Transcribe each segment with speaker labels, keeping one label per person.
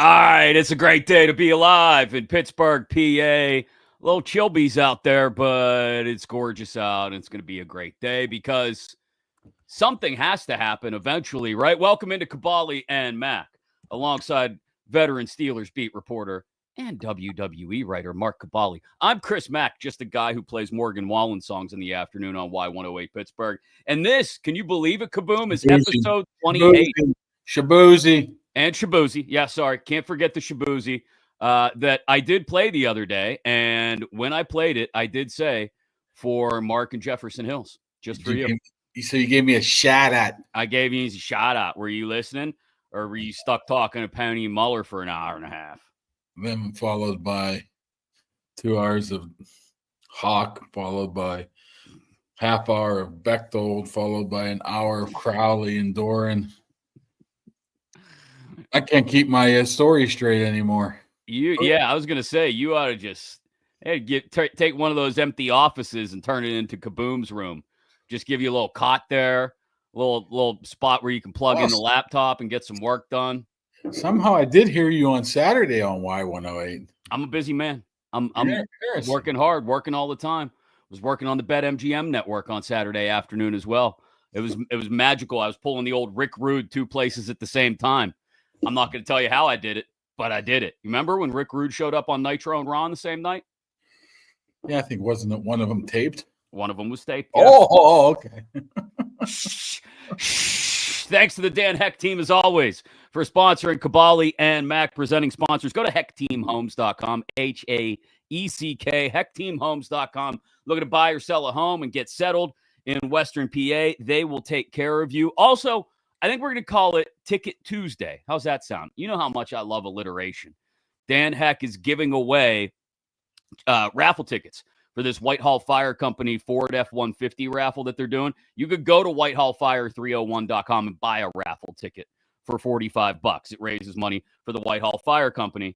Speaker 1: All right, it's a great day to be alive in Pittsburgh, PA. A little chilbies out there, but it's gorgeous out, and it's going to be a great day because something has to happen eventually, right? Welcome into Kaboly+Mack, alongside veteran Steelers beat reporter and WWE writer Mark Kaboly. I'm Chris Mack, just a guy who plays Morgan Wallen songs in the afternoon on Y108 Pittsburgh. And this, can you believe it, Kaboom, is episode 28.
Speaker 2: Shabuzi.
Speaker 1: And Shabuzi. Yeah, sorry. Can't forget the Shabuzi that I did play the other day. And when I played it, I did say for Mark and Jefferson Hills, just for you.
Speaker 2: So you gave me a shout out.
Speaker 1: I gave you a shout out. Were you listening? Or were you stuck talking to Penny Muller for an hour and a half?
Speaker 2: Then followed by 2 hours of Hawk, followed by half hour of Bechtold, followed by an hour of Crowley and Doran. I can't keep my story straight anymore.
Speaker 1: Yeah, I was gonna say you ought to just take one of those empty offices and turn it into Kaboom's room. Just give you a little cot there, a little spot where you can plug in the laptop and get some work done.
Speaker 2: Somehow I did hear you on Saturday on Y108.
Speaker 1: I'm a busy man. I'm working hard, working all the time. Was working on the BetMGM network on Saturday afternoon as well. It was magical. I was pulling the old Rick Rude 2 places at the same time. I'm not going to tell you how I did it, but I did it. You remember when Rick Rude showed up on Nitro and Raw on the same night?
Speaker 2: Yeah, I think wasn't it one of them taped?
Speaker 1: One of them was taped. Yeah.
Speaker 2: Oh, okay.
Speaker 1: Thanks to the Dan Heck team, as always, for sponsoring Kaboly+Mack, presenting sponsors. Go to HeckTeamHomes.com, HAECK, HeckTeamHomes.com. Looking to buy or sell a home and get settled in Western PA. They will take care of you. Also, I think we're going to call it Ticket Tuesday. How's that sound? You know how much I love alliteration. Dan Heck is giving away raffle tickets for this Whitehall Fire Company Ford F-150 raffle that they're doing. You could go to whitehallfire301.com and buy a raffle ticket for $45. It raises money for the Whitehall Fire Company.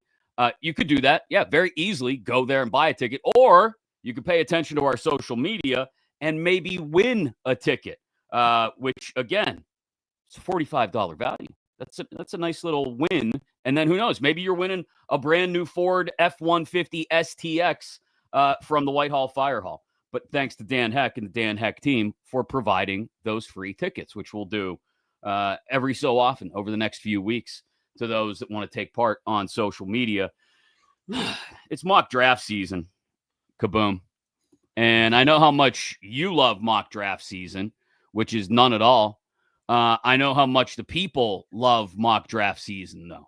Speaker 1: You could do that. Yeah, very easily go there and buy a ticket. Or you could pay attention to our social media and maybe win a ticket, which, again, it's a $45 value. That's a nice little win. And then who knows? Maybe you're winning a brand new Ford F-150 STX from the Whitehall Fire Hall. But thanks to Dan Heck and the Dan Heck team for providing those free tickets, which we'll do every so often over the next few weeks to those that want to take part on social media. It's mock draft season, Kaboom. And I know how much you love mock draft season, which is none at all. I know how much the people love mock draft season, though.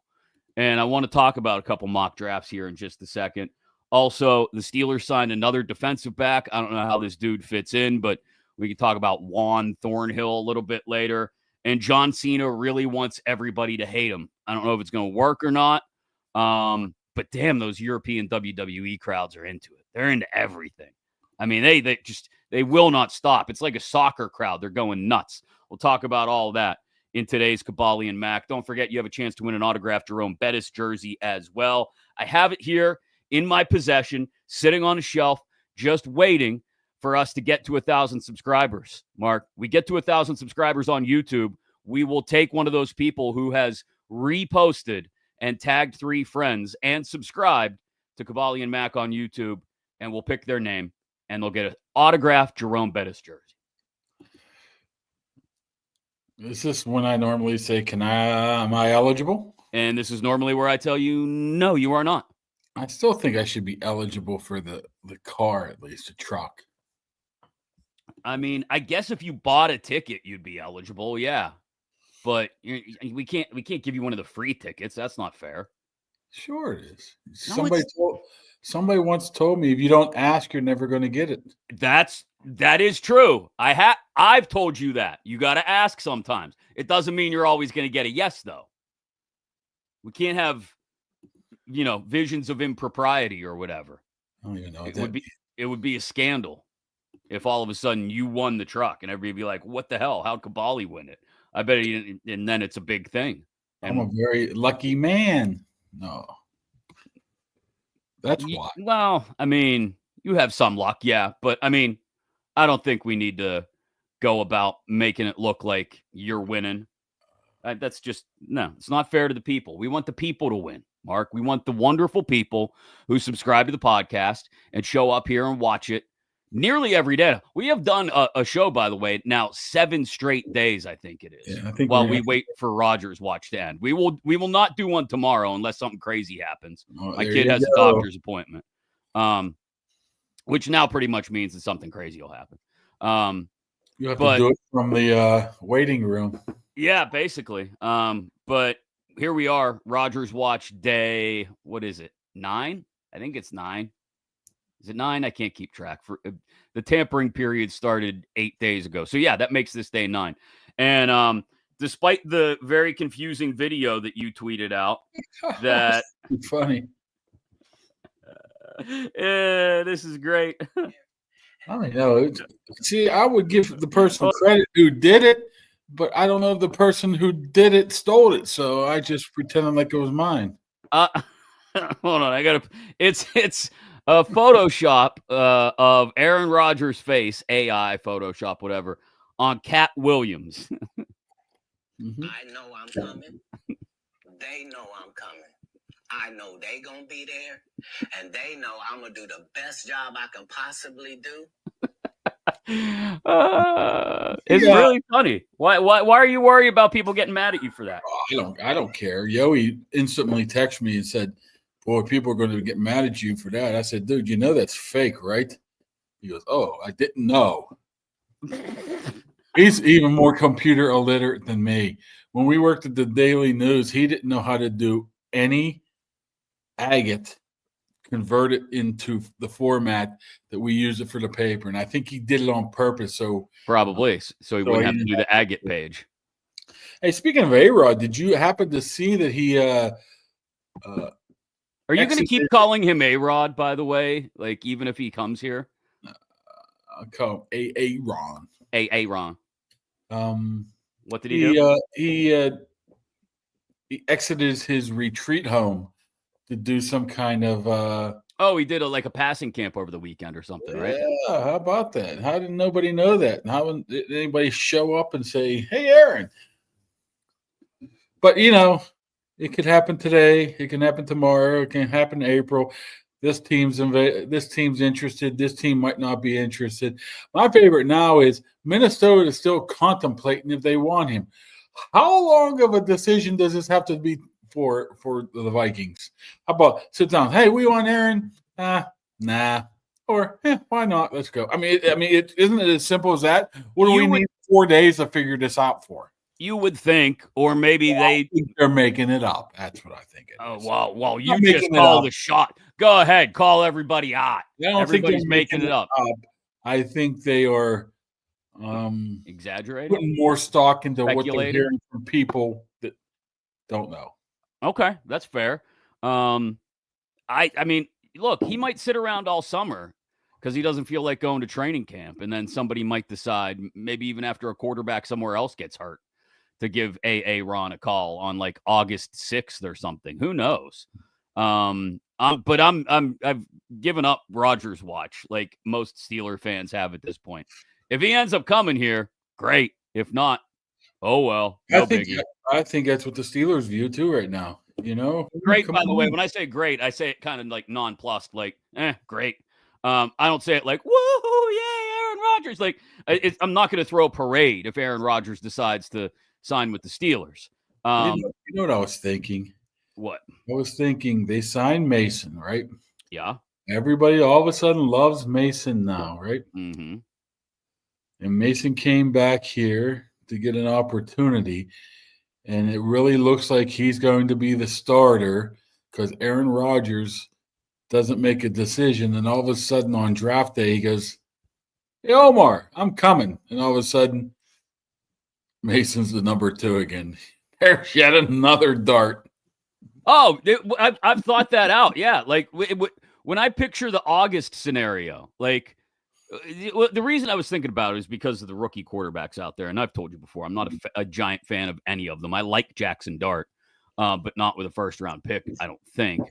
Speaker 1: And I want to talk about a couple mock drafts here in just a second. Also, the Steelers signed another defensive back. I don't know how this dude fits in, but we can talk about Juan Thornhill a little bit later. And Jon Cena really wants everybody to hate him. I don't know if it's going to work or not. But damn, those European WWE crowds are into it. They're into everything. I mean, they will not stop. It's like a soccer crowd. They're going nuts. We'll talk about all that in today's Kaboly+Mack. Don't forget, you have a chance to win an autographed Jerome Bettis jersey as well. I have it here in my possession, sitting on a shelf, just waiting for us to get to 1,000 subscribers. Mark, we get to 1,000 subscribers on YouTube, we will take one of those people who has reposted and tagged 3 friends and subscribed to Kaboly+Mack on YouTube, and we'll pick their name, and they'll get an autographed Jerome Bettis jersey.
Speaker 2: Is this when I normally say, am I eligible?
Speaker 1: And this is normally where I tell you, no, you are not.
Speaker 2: I still think I should be eligible for the car, at least, a truck.
Speaker 1: I mean, I guess if you bought a ticket, you'd be eligible, yeah. But we can't give you one of the free tickets. That's not fair.
Speaker 2: Sure it is. Somebody once told me, if you don't ask, you're never going to get it.
Speaker 1: That is true. I've told you that. You got to ask sometimes. It doesn't mean you're always going to get a yes, though. We can't have, visions of impropriety or whatever.
Speaker 2: I don't even know.
Speaker 1: It would be a scandal if all of a sudden you won the truck and everybody would be like, what the hell? How'd Kaboly win it? I bet and then it's a big thing. And
Speaker 2: I'm a very lucky man. No. That's why.
Speaker 1: Well, I mean, you have some luck, yeah. But, I mean, I don't think we need to go about making it look like you're winning. That's just, no, it's not fair to the people. We want the people to win, Mark. We want the wonderful people who subscribe to the podcast and show up here and watch it nearly every day. We have done a show, by the way, now 7 straight days, I think it is.
Speaker 2: Yeah, I think
Speaker 1: while we wait for Rogers Watch to end. We will not do one tomorrow unless something crazy happens. My kid has a doctor's appointment, which now pretty much means that something crazy will happen.
Speaker 2: You have to do it from the waiting room.
Speaker 1: Yeah, basically. But here we are, Rogers Watch day. What is it? 9? I think it's 9. Is it 9? I can't keep track. For the tampering period started 8 days ago. So yeah, that makes this day 9. And despite the very confusing video that you tweeted out, that
Speaker 2: funny.
Speaker 1: This is great.
Speaker 2: I don't know. See, I would give the person credit who did it, but I don't know if the person who did it stole it. So I just pretended like it was mine.
Speaker 1: Hold on, it's a Photoshop of Aaron Rodgers' face, AI Photoshop, whatever, on Cat Williams.
Speaker 3: Mm-hmm. I know I'm coming. They know I'm coming. I know they gonna be there, and they know I'm gonna do the best job I can possibly do.
Speaker 1: It's really funny. Why are you worried about people getting mad at you for that?
Speaker 2: I don't care. Yoey instantly texted me and said, "Boy, people are going to get mad at you for that." I said, "Dude, you know that's fake, right?" He goes, "Oh, I didn't know." He's even more computer illiterate than me. When we worked at the Daily News, he didn't know how to do any agate, convert it into the format that we use it for the paper. And I think he did it on purpose. So
Speaker 1: probably so he wouldn't have to do the agate page.
Speaker 2: Hey, speaking of A-Rod, did you happen to see that he
Speaker 1: are you going to keep calling him A-Rod, by the way? Like, even if he comes here?
Speaker 2: I'll call him A-Ron.
Speaker 1: A-Ron. What did he do?
Speaker 2: He exited his retreat home to do some kind of
Speaker 1: he did a passing camp over the weekend or something, right?
Speaker 2: Yeah, how about that? How did nobody know that? How did anybody show up and say, "Hey, Aaron"? But it could happen today. It can happen tomorrow. It can happen in April. This team's interested. This team might not be interested. My favorite now is Minnesota is still contemplating if they want him. How long of a decision does this have to be for the Vikings? How about sit down? Hey, we want Aaron. Nah. Or why not? Let's go. I mean, isn't it as simple as that? What do we need 4 days to figure this out for?
Speaker 1: You would think, or maybe
Speaker 2: they're making it up. That's what I think it is.
Speaker 1: Well, you just called the shot. Go ahead, call everybody out. Everybody's making it up.
Speaker 2: I think they are
Speaker 1: exaggerating,
Speaker 2: putting more stock into what they're hearing from people that don't know.
Speaker 1: Okay, that's fair. I mean, look, he might sit around all summer because he doesn't feel like going to training camp, and then somebody might decide, maybe even after a quarterback somewhere else gets hurt, to give Ron a call on like August 6th or something. Who knows? But I've given up Rogers Watch, like most Steeler fans have at this point. If he ends up coming here, great. If not, oh well. No biggie.
Speaker 2: I think that's what the Steelers view too right now.
Speaker 1: Great, by the way. When I say great, I say it kind of like nonplussed, like great. I don't say it like woohoo, yeah, Aaron Rodgers. Like I'm not going to throw a parade if Aaron Rodgers decides to sign with the Steelers.
Speaker 2: You know what I was thinking?
Speaker 1: What?
Speaker 2: I was thinking they signed Mason, right?
Speaker 1: Yeah.
Speaker 2: Everybody all of a sudden loves Mason now, right?
Speaker 1: Mm-hmm.
Speaker 2: And Mason came back here to get an opportunity, and it really looks like he's going to be the starter because Aaron Rodgers doesn't make a decision, and all of a sudden on draft day he goes, "Hey, Omar, I'm coming," and all of a sudden Mason's the number 2 again. There's yet another dart.
Speaker 1: Oh, I've thought that out. Yeah, like when I picture the August scenario, like the reason I was thinking about it is because of the rookie quarterbacks out there, and I've told you before, I'm not a giant fan of any of them. I like Jackson Dart, but not with a first-round pick, I don't think.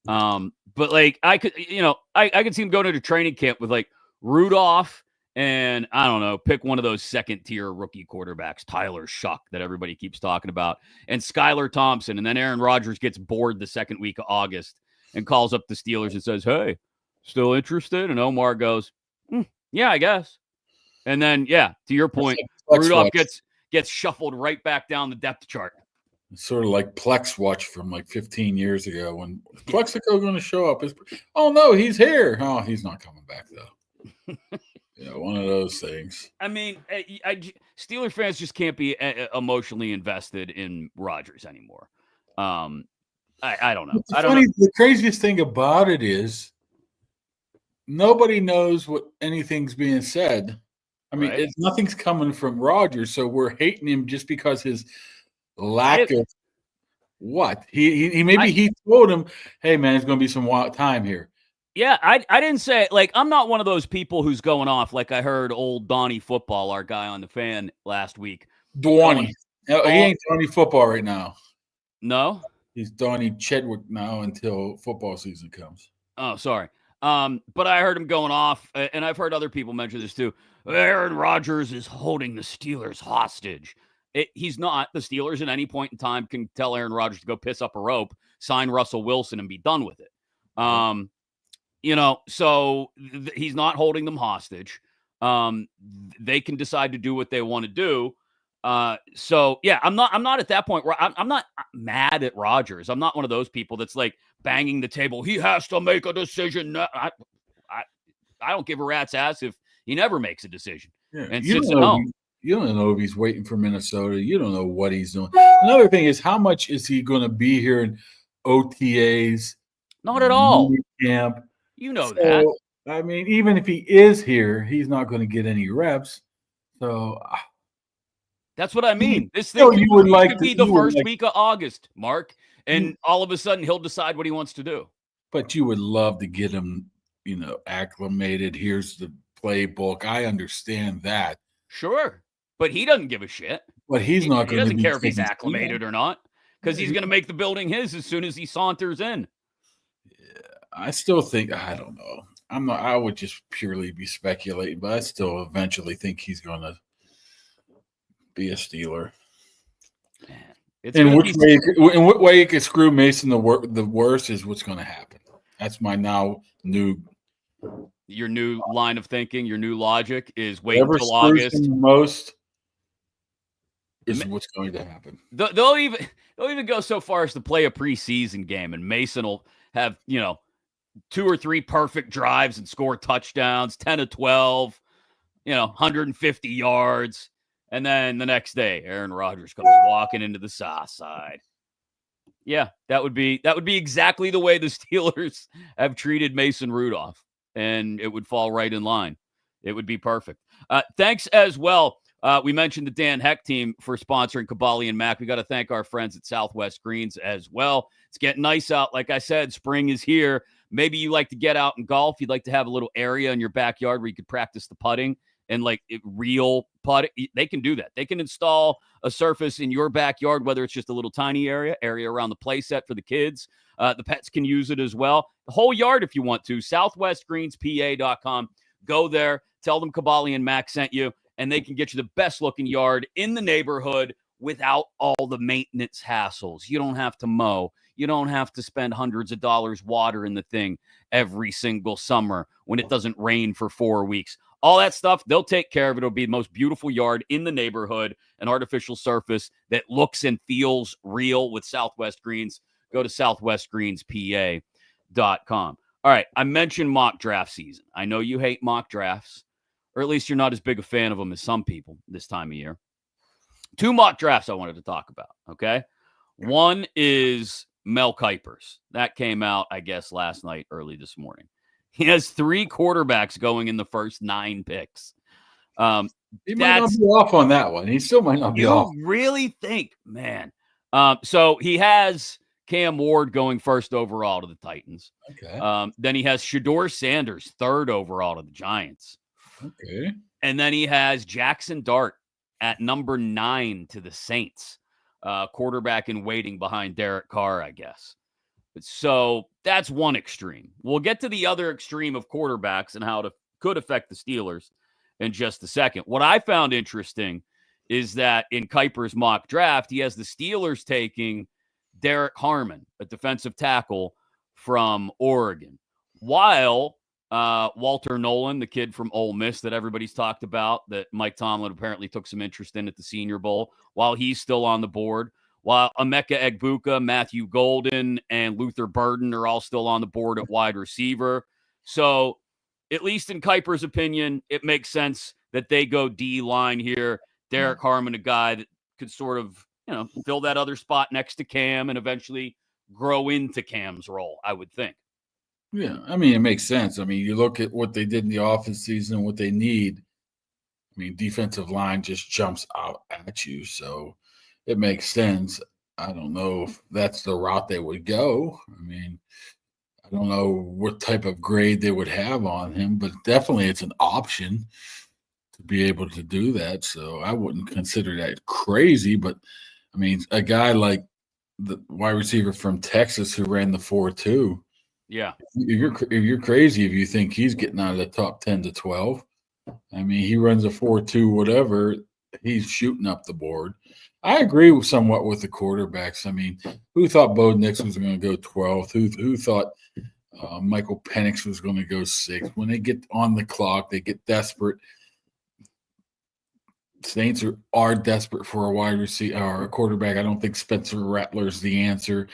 Speaker 1: But like I could, I could see him going into training camp with like Rudolph and I don't know, pick one of those second-tier rookie quarterbacks, Tyler Shuck, that everybody keeps talking about, and Skylar Thompson, and then Aaron Rodgers gets bored the second week of August and calls up the Steelers and says, hey, still interested? And Omar goes, yeah, I guess. And then, yeah, to your point, Rudolph gets shuffled right back down the depth chart.
Speaker 2: It's sort of like Plex Watch from like 15 years ago when Plexico going to show up. Oh, no, he's here. Oh, he's not coming back, though. One of those things.
Speaker 1: I mean, Steeler fans just can't be emotionally invested in Rodgers anymore. I don't know.
Speaker 2: The craziest thing about it is nobody knows what anything's being said. I mean, nothing's coming from Rodgers, so we're hating him just because his lack of what he told him, hey man, it's going to be some time here.
Speaker 1: Yeah, I didn't say, like, I'm not one of those people who's going off like I heard old Donnie Football, our guy on the fan last week.
Speaker 2: Donnie. He ain't Donnie Football right now.
Speaker 1: No?
Speaker 2: He's Donnie Chedwick now until football season comes.
Speaker 1: Oh, sorry. But I heard him going off, and I've heard other people mention this too. Aaron Rodgers is holding the Steelers hostage. He's not. The Steelers at any point in time can tell Aaron Rodgers to go piss up a rope, sign Russell Wilson, and be done with it. So he's not holding them hostage. They can decide to do what they want to do. So yeah, I'm not at that point where I'm not mad at Rodgers. I'm not one of those people that's like banging the table. He has to make a decision. I don't give a rat's ass if he never makes a decision and sits at home.
Speaker 2: You don't know if he's waiting for Minnesota. You don't know what he's doing. Another thing is, how much is he going to be here in OTAs?
Speaker 1: Not at all.
Speaker 2: Camp.
Speaker 1: You know that.
Speaker 2: I mean, even if he is here, he's not going to get any reps. So
Speaker 1: that's what I mean. This thing could be the first week of August, Mark, and all of a sudden he'll decide what he wants to do.
Speaker 2: But you would love to get him, acclimated. Here's the playbook. I understand that.
Speaker 1: Sure, but he doesn't give a shit.
Speaker 2: But he's not going to.
Speaker 1: He doesn't care if he's acclimated or not, because he's going to make the building his as soon as he saunters in.
Speaker 2: Yeah, I still think, I don't know. I would just purely be speculating, but I still eventually think he's going to be a Steeler. In what way you could screw Mason the worst is what's going to happen. That's my
Speaker 1: your new line of thinking, your new logic is wait until August.
Speaker 2: Most is what's going to happen.
Speaker 1: They'll even go so far as to play a preseason game, and Mason will have 2 or 3 perfect drives and score touchdowns, 10 of 12, 150 yards. And then the next day, Aaron Rodgers comes walking into the south side. Yeah, that would be exactly the way the Steelers have treated Mason Rudolph, and it would fall right in line. It would be perfect. Thanks as well. We mentioned the Dan Heck team for sponsoring Kaboly+Mack. We got to thank our friends at Southwest Greens as well. It's getting nice out. Like I said, spring is here. Maybe you like to get out and golf. You'd like to have a little area in your backyard where you could practice the putting and real putt. They can do that. They can install a surface in your backyard, whether it's just a little tiny area around the play set for the kids. The pets can use it as well. The whole yard if you want to. SouthwestGreensPA.com. Go there. Tell them Kaboly+Mack sent you, and they can get you the best looking yard in the neighborhood without all the maintenance hassles. You don't have to mow. You don't have to spend hundreds of dollars watering the thing every single summer when it doesn't rain for 4 weeks. All that stuff, they'll take care of it. It'll be the most beautiful yard in the neighborhood, an artificial surface that looks and feels real with Southwest Greens. Go to southwestgreenspa.com. All right, I mentioned mock draft season. I know you hate mock drafts, or at least you're not as big a fan of them as some people this time of year. 2 mock drafts I wanted to talk about, okay? One is Mel Kiper's. That came out, I guess, last night, early this morning. He has 3 quarterbacks going in the first 9 picks.
Speaker 2: He might not be off on that one. He still might not be off.
Speaker 1: You really think, man? So he has Cam Ward going first overall to the Titans.
Speaker 2: Okay.
Speaker 1: Then he has Shedeur Sanders 3rd overall to the Giants.
Speaker 2: Okay.
Speaker 1: And then he has Jackson Dart at number 9 to the Saints. Quarterback in waiting behind Derek Carr, I guess. So that's one extreme. We'll get to the other extreme of quarterbacks and how it could affect the Steelers in just a second. What I found interesting is that in Kuiper's mock draft, he has the Steelers taking Derek Harmon, a defensive tackle from Oregon, while Walter Nolan, the kid from Ole Miss that everybody's talked about, that Mike Tomlin apparently took some interest in at the Senior Bowl, while he's still on the board, while Emeka Egbuka, Matthew Golden, and Luther Burden are all still on the board at wide receiver. So at least in Kuiper's opinion, it makes sense that they go D-line here. Derek Harmon, a guy that could sort of, fill that other spot next to Cam and eventually grow into Cam's role, I would think.
Speaker 2: Yeah, I mean, it makes sense. I mean, you look at what they did in the offseason, what they need. I mean, defensive line just jumps out at you, so it makes sense. I don't know if that's the route they would go. I mean, I don't know what type of grade they would have on him, but definitely it's an option to be able to do that. So I wouldn't consider that crazy, but I mean, a guy like the wide receiver from Texas who ran the 4.2.
Speaker 1: Yeah.
Speaker 2: If you're crazy if you think he's getting out of the top 10 to 12. I mean, he runs a 4.2 whatever, he's shooting up the board. I agree somewhat with the quarterbacks. I mean, who thought Bo Nix was going to go 12th? Who thought Michael Penix was going to go 6th? When they get on the clock, they get desperate. Saints are desperate for a wide receiver or a quarterback. I don't think Spencer Rattler's the answer.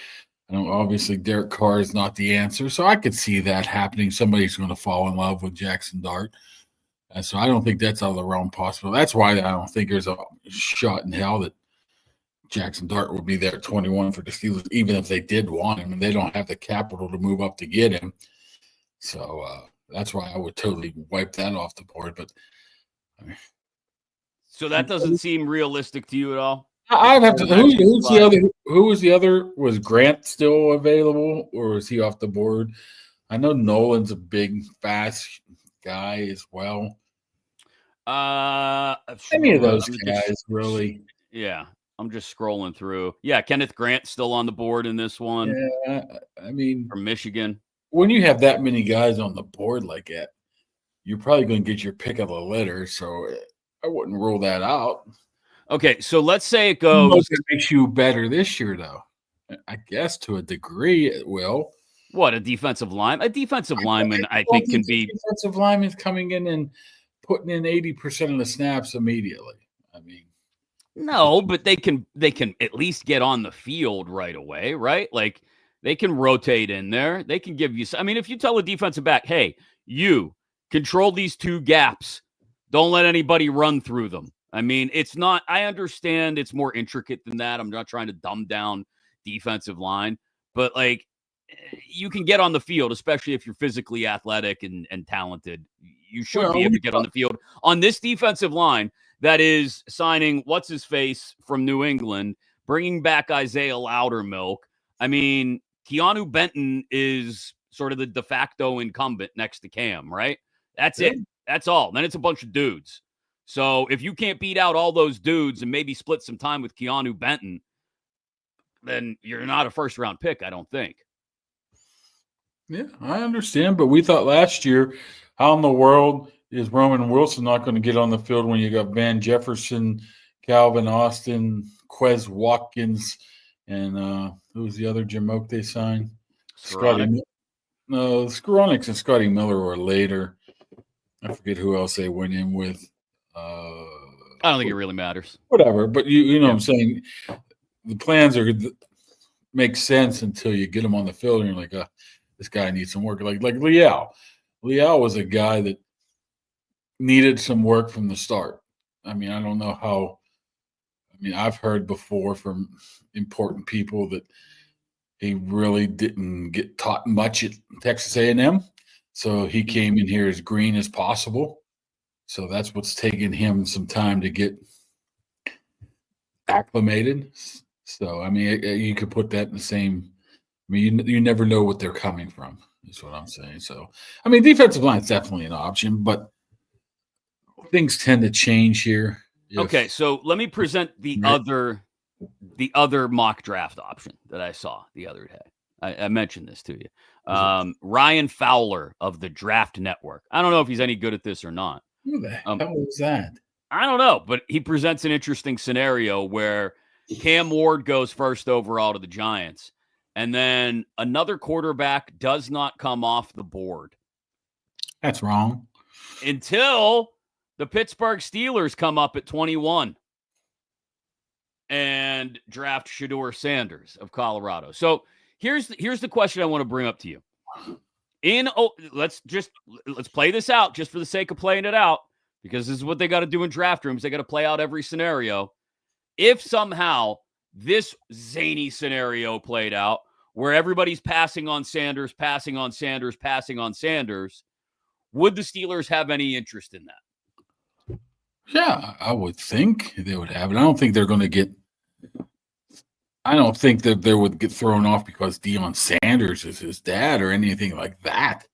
Speaker 2: I don't, obviously, Derek Carr is not the answer. So I could see that happening. Somebody's going to fall in love with Jackson Dart. So I don't think that's out of the realm possible. That's why I don't think there's a shot in hell that Jackson Dart would be there at 21 for the Steelers, even if they did want him, and they don't have the capital to move up to get him. So that's why I would totally wipe that off the board. But
Speaker 1: so that doesn't seem realistic to you at all?
Speaker 2: I'd have to. Who's the other? Who was the other? Was Grant still available, or was he off the board? I know Nolan's a big, fast guy as well. Any of those guys, really.
Speaker 1: Yeah, I'm just scrolling through. Yeah, Kenneth Grant's still on the board in this one.
Speaker 2: Yeah, I mean,
Speaker 1: from Michigan.
Speaker 2: When you have that many guys on the board like that, you're probably going to get your pick of the litter. So I wouldn't rule that out.
Speaker 1: Okay, so let's say it goes.
Speaker 2: It makes you better this year, though. I guess to a degree it will.
Speaker 1: What, a defensive line? A defensive lineman, I think, can be.
Speaker 2: Defensive lineman's coming in and putting in 80% of the snaps immediately. I mean,
Speaker 1: no, but they can at least get on the field right away, right? Like they can rotate in there. They can give you. I mean, if you tell a defensive back, "Hey, you control these two gaps. Don't let anybody run through them." I mean, it's not. I understand it's more intricate than that. I'm not trying to dumb down defensive line, but like you can get on the field, especially if you're physically athletic and talented. You should be able to get on the field on this defensive line that is signing what's-his-face from New England, bringing back Isaiah Loudermilk. I mean, Keanu Benton is sort of the de facto incumbent next to Cam, right? That's it. That's all. Then it's a bunch of dudes. So if you can't beat out all those dudes and maybe split some time with Keanu Benton, then you're not a first-round pick, I don't think.
Speaker 2: Yeah, I understand. But we thought last year, how in the world is Roman Wilson not going to get on the field when you got Van Jefferson, Calvin Austin, Quez Watkins, and who was the other Jamoke they signed? Skoronix and Scotty Miller were later. I forget who else they went in with.
Speaker 1: I don't think it really matters.
Speaker 2: Whatever, but you know what I'm saying. The plans make sense until you get them on the field and you're like, this guy needs some work. Like Leal. Leal was a guy that needed some work from the start. I mean, I don't know how. I mean, I've heard before from important people that he really didn't get taught much at Texas A&M. So he came in here as green as possible. So that's what's taken him some time to get acclimated. So, I mean, you could put that in the same – I mean, you never know what they're coming from is what I'm saying. So, I mean, defensive line is definitely an option, but things tend to change here.
Speaker 1: Okay, so let me present the other mock draft option that I saw the other day. I mentioned this to you. Ryan Fowler of the Draft Network. I don't know if he's any good at this or not,
Speaker 2: Who the hell is that?
Speaker 1: I don't know, but he presents an interesting scenario where Cam Ward goes first overall to the Giants, and then another quarterback does not come off the board.
Speaker 2: That's wrong.
Speaker 1: Until the Pittsburgh Steelers come up at 21 and draft Shedeur Sanders of Colorado. So here's the question I want to bring up to you. Let's play this out just for the sake of playing it out, because this is what they got to do in draft rooms. They got to play out every scenario. If somehow this zany scenario played out where everybody's passing on Sanders, would the Steelers have any interest in that?
Speaker 2: Yeah, I would think they would have it. I don't think they're going to get – I don't think that they would get thrown off because Deion Sanders is his dad or anything like that.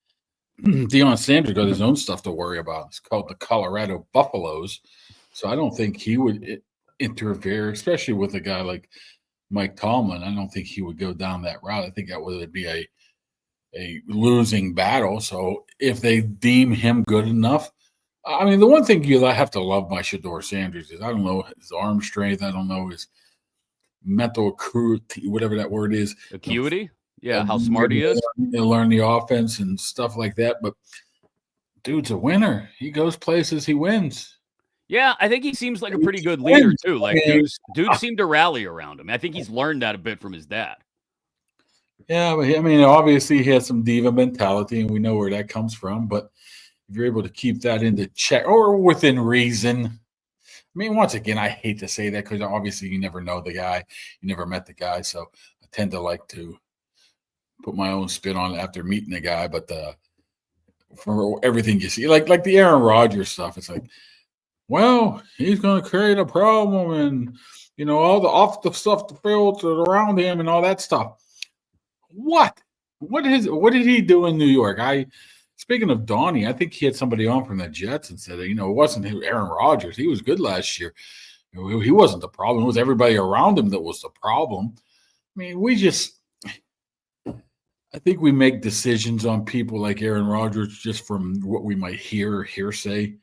Speaker 2: Deion Sanders got his own stuff to worry about. It's called the Colorado Buffaloes. So I don't think he would interfere, especially with a guy like Mike Tomlin. I don't think he would go down that route. I think that would be a losing battle. So if they deem him good enough, I mean, the one thing you have to love by Shedeur Sanders is I don't know his arm strength. I don't know his mental acuity, whatever that word is.
Speaker 1: Acuity? Yeah, how smart he is.
Speaker 2: Learn the offense and stuff like that. But dude's a winner. He goes places, he wins.
Speaker 1: Yeah, I think he seems like a pretty good leader too. Like dudes seem to rally around him. I think he's learned that a bit from his dad.
Speaker 2: Yeah, but I mean, obviously he has some diva mentality, and we know where that comes from. But if you're able to keep that into check or within reason, I mean, once again, I hate to say that because obviously you never know the guy, you never met the guy, so I tend to like to put my own spin on it after meeting the guy. But for everything you see, like the Aaron Rodgers stuff, it's like, well, he's going to create a problem, and all the off the stuff, the field around him, and all that stuff. What did he do in New York? Speaking of Donnie, I think he had somebody on from the Jets and said, it wasn't Aaron Rodgers. He was good last year. He wasn't the problem. It was everybody around him that was the problem. I mean, I think we make decisions on people like Aaron Rodgers just from what we might hear or hearsay.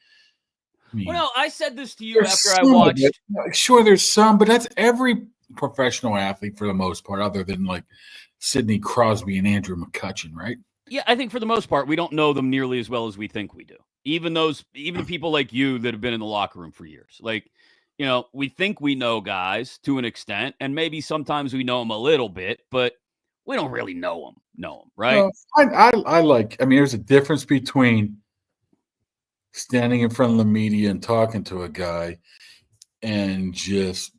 Speaker 1: Well, I said this to you after I watched.
Speaker 2: Sure, there's some, but that's every professional athlete for the most part, other than like Sidney Crosby and Andrew McCutcheon, right?
Speaker 1: Yeah, I think for the most part, we don't know them nearly as well as we think we do. Even people like you that have been in the locker room for years. Like, we think we know guys to an extent, and maybe sometimes we know them a little bit, but we don't really know them, right?
Speaker 2: Well, there's a difference between standing in front of the media and talking to a guy and just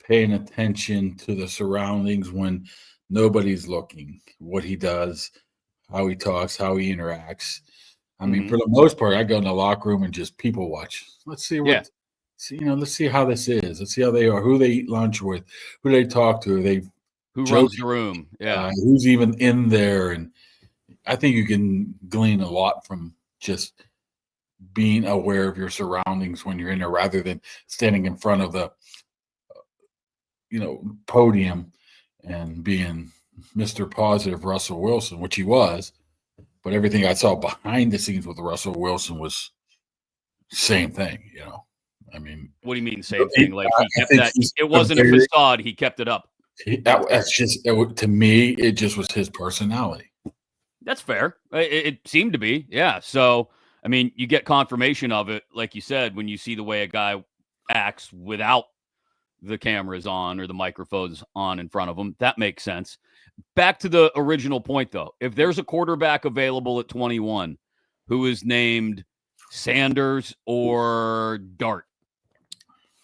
Speaker 2: paying attention to the surroundings when nobody's looking, what he does, how he talks, how he interacts. I mean, for the most part, I go in the locker room and just people watch. Let's see let's see how this is. Let's see how they are, who they eat lunch with, who they talk to,
Speaker 1: who runs the room,
Speaker 2: who's even in there. And I think you can glean a lot from just being aware of your surroundings when you're in there, rather than standing in front of the podium and being Mr. Positive Russell Wilson, which he was. But everything I saw behind the scenes with Russell Wilson was same thing, I mean,
Speaker 1: what do you mean same thing? Like he kept that? It wasn't a facade. He kept it up.
Speaker 2: That's just, to me, it just was his personality.
Speaker 1: That's fair. It seemed to be, yeah. So, I mean, you get confirmation of it, like you said, when you see the way a guy acts without the cameras on or the microphones on in front of him. That makes sense. Back to the original point, though. If there's a quarterback available at 21 who is named Sanders or Dart,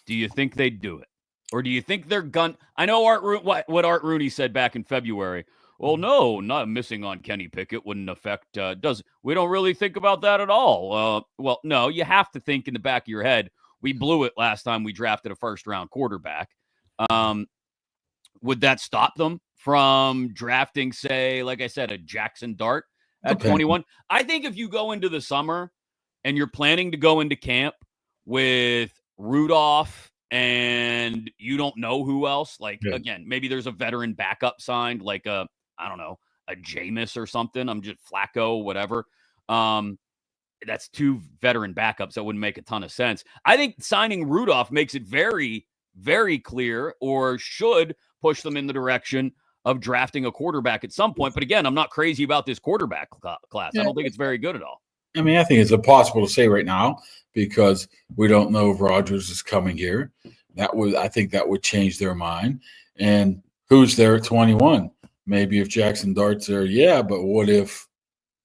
Speaker 1: do you think they'd do it? Or do you think they're I know what Art Rooney said back in February. Well, no, not missing on Kenny Pickett wouldn't affect. We don't really think about that at all. Well, no, you have to think in the back of your head. We blew it last time we drafted a first-round quarterback. Would that stop them from drafting, say, like I said, a Jackson Dart at 21? I think if you go into the summer and you're planning to go into camp with Rudolph and you don't know who else, again, maybe there's a veteran backup signed, like a Jameis or something. I'm just Flacco, whatever. that's two veteran backups. That wouldn't make a ton of sense. I think signing Rudolph makes it very, very clear, or should push them in the direction of drafting a quarterback at some point. But again, I'm not crazy about this quarterback class.
Speaker 2: Yeah.
Speaker 1: I don't think it's very good at all.
Speaker 2: I mean, I think it's impossible to say right now because we don't know if Rodgers is coming here. I think that would change their mind. And who's there at 21? Maybe if Jackson Dart's there, yeah, but what if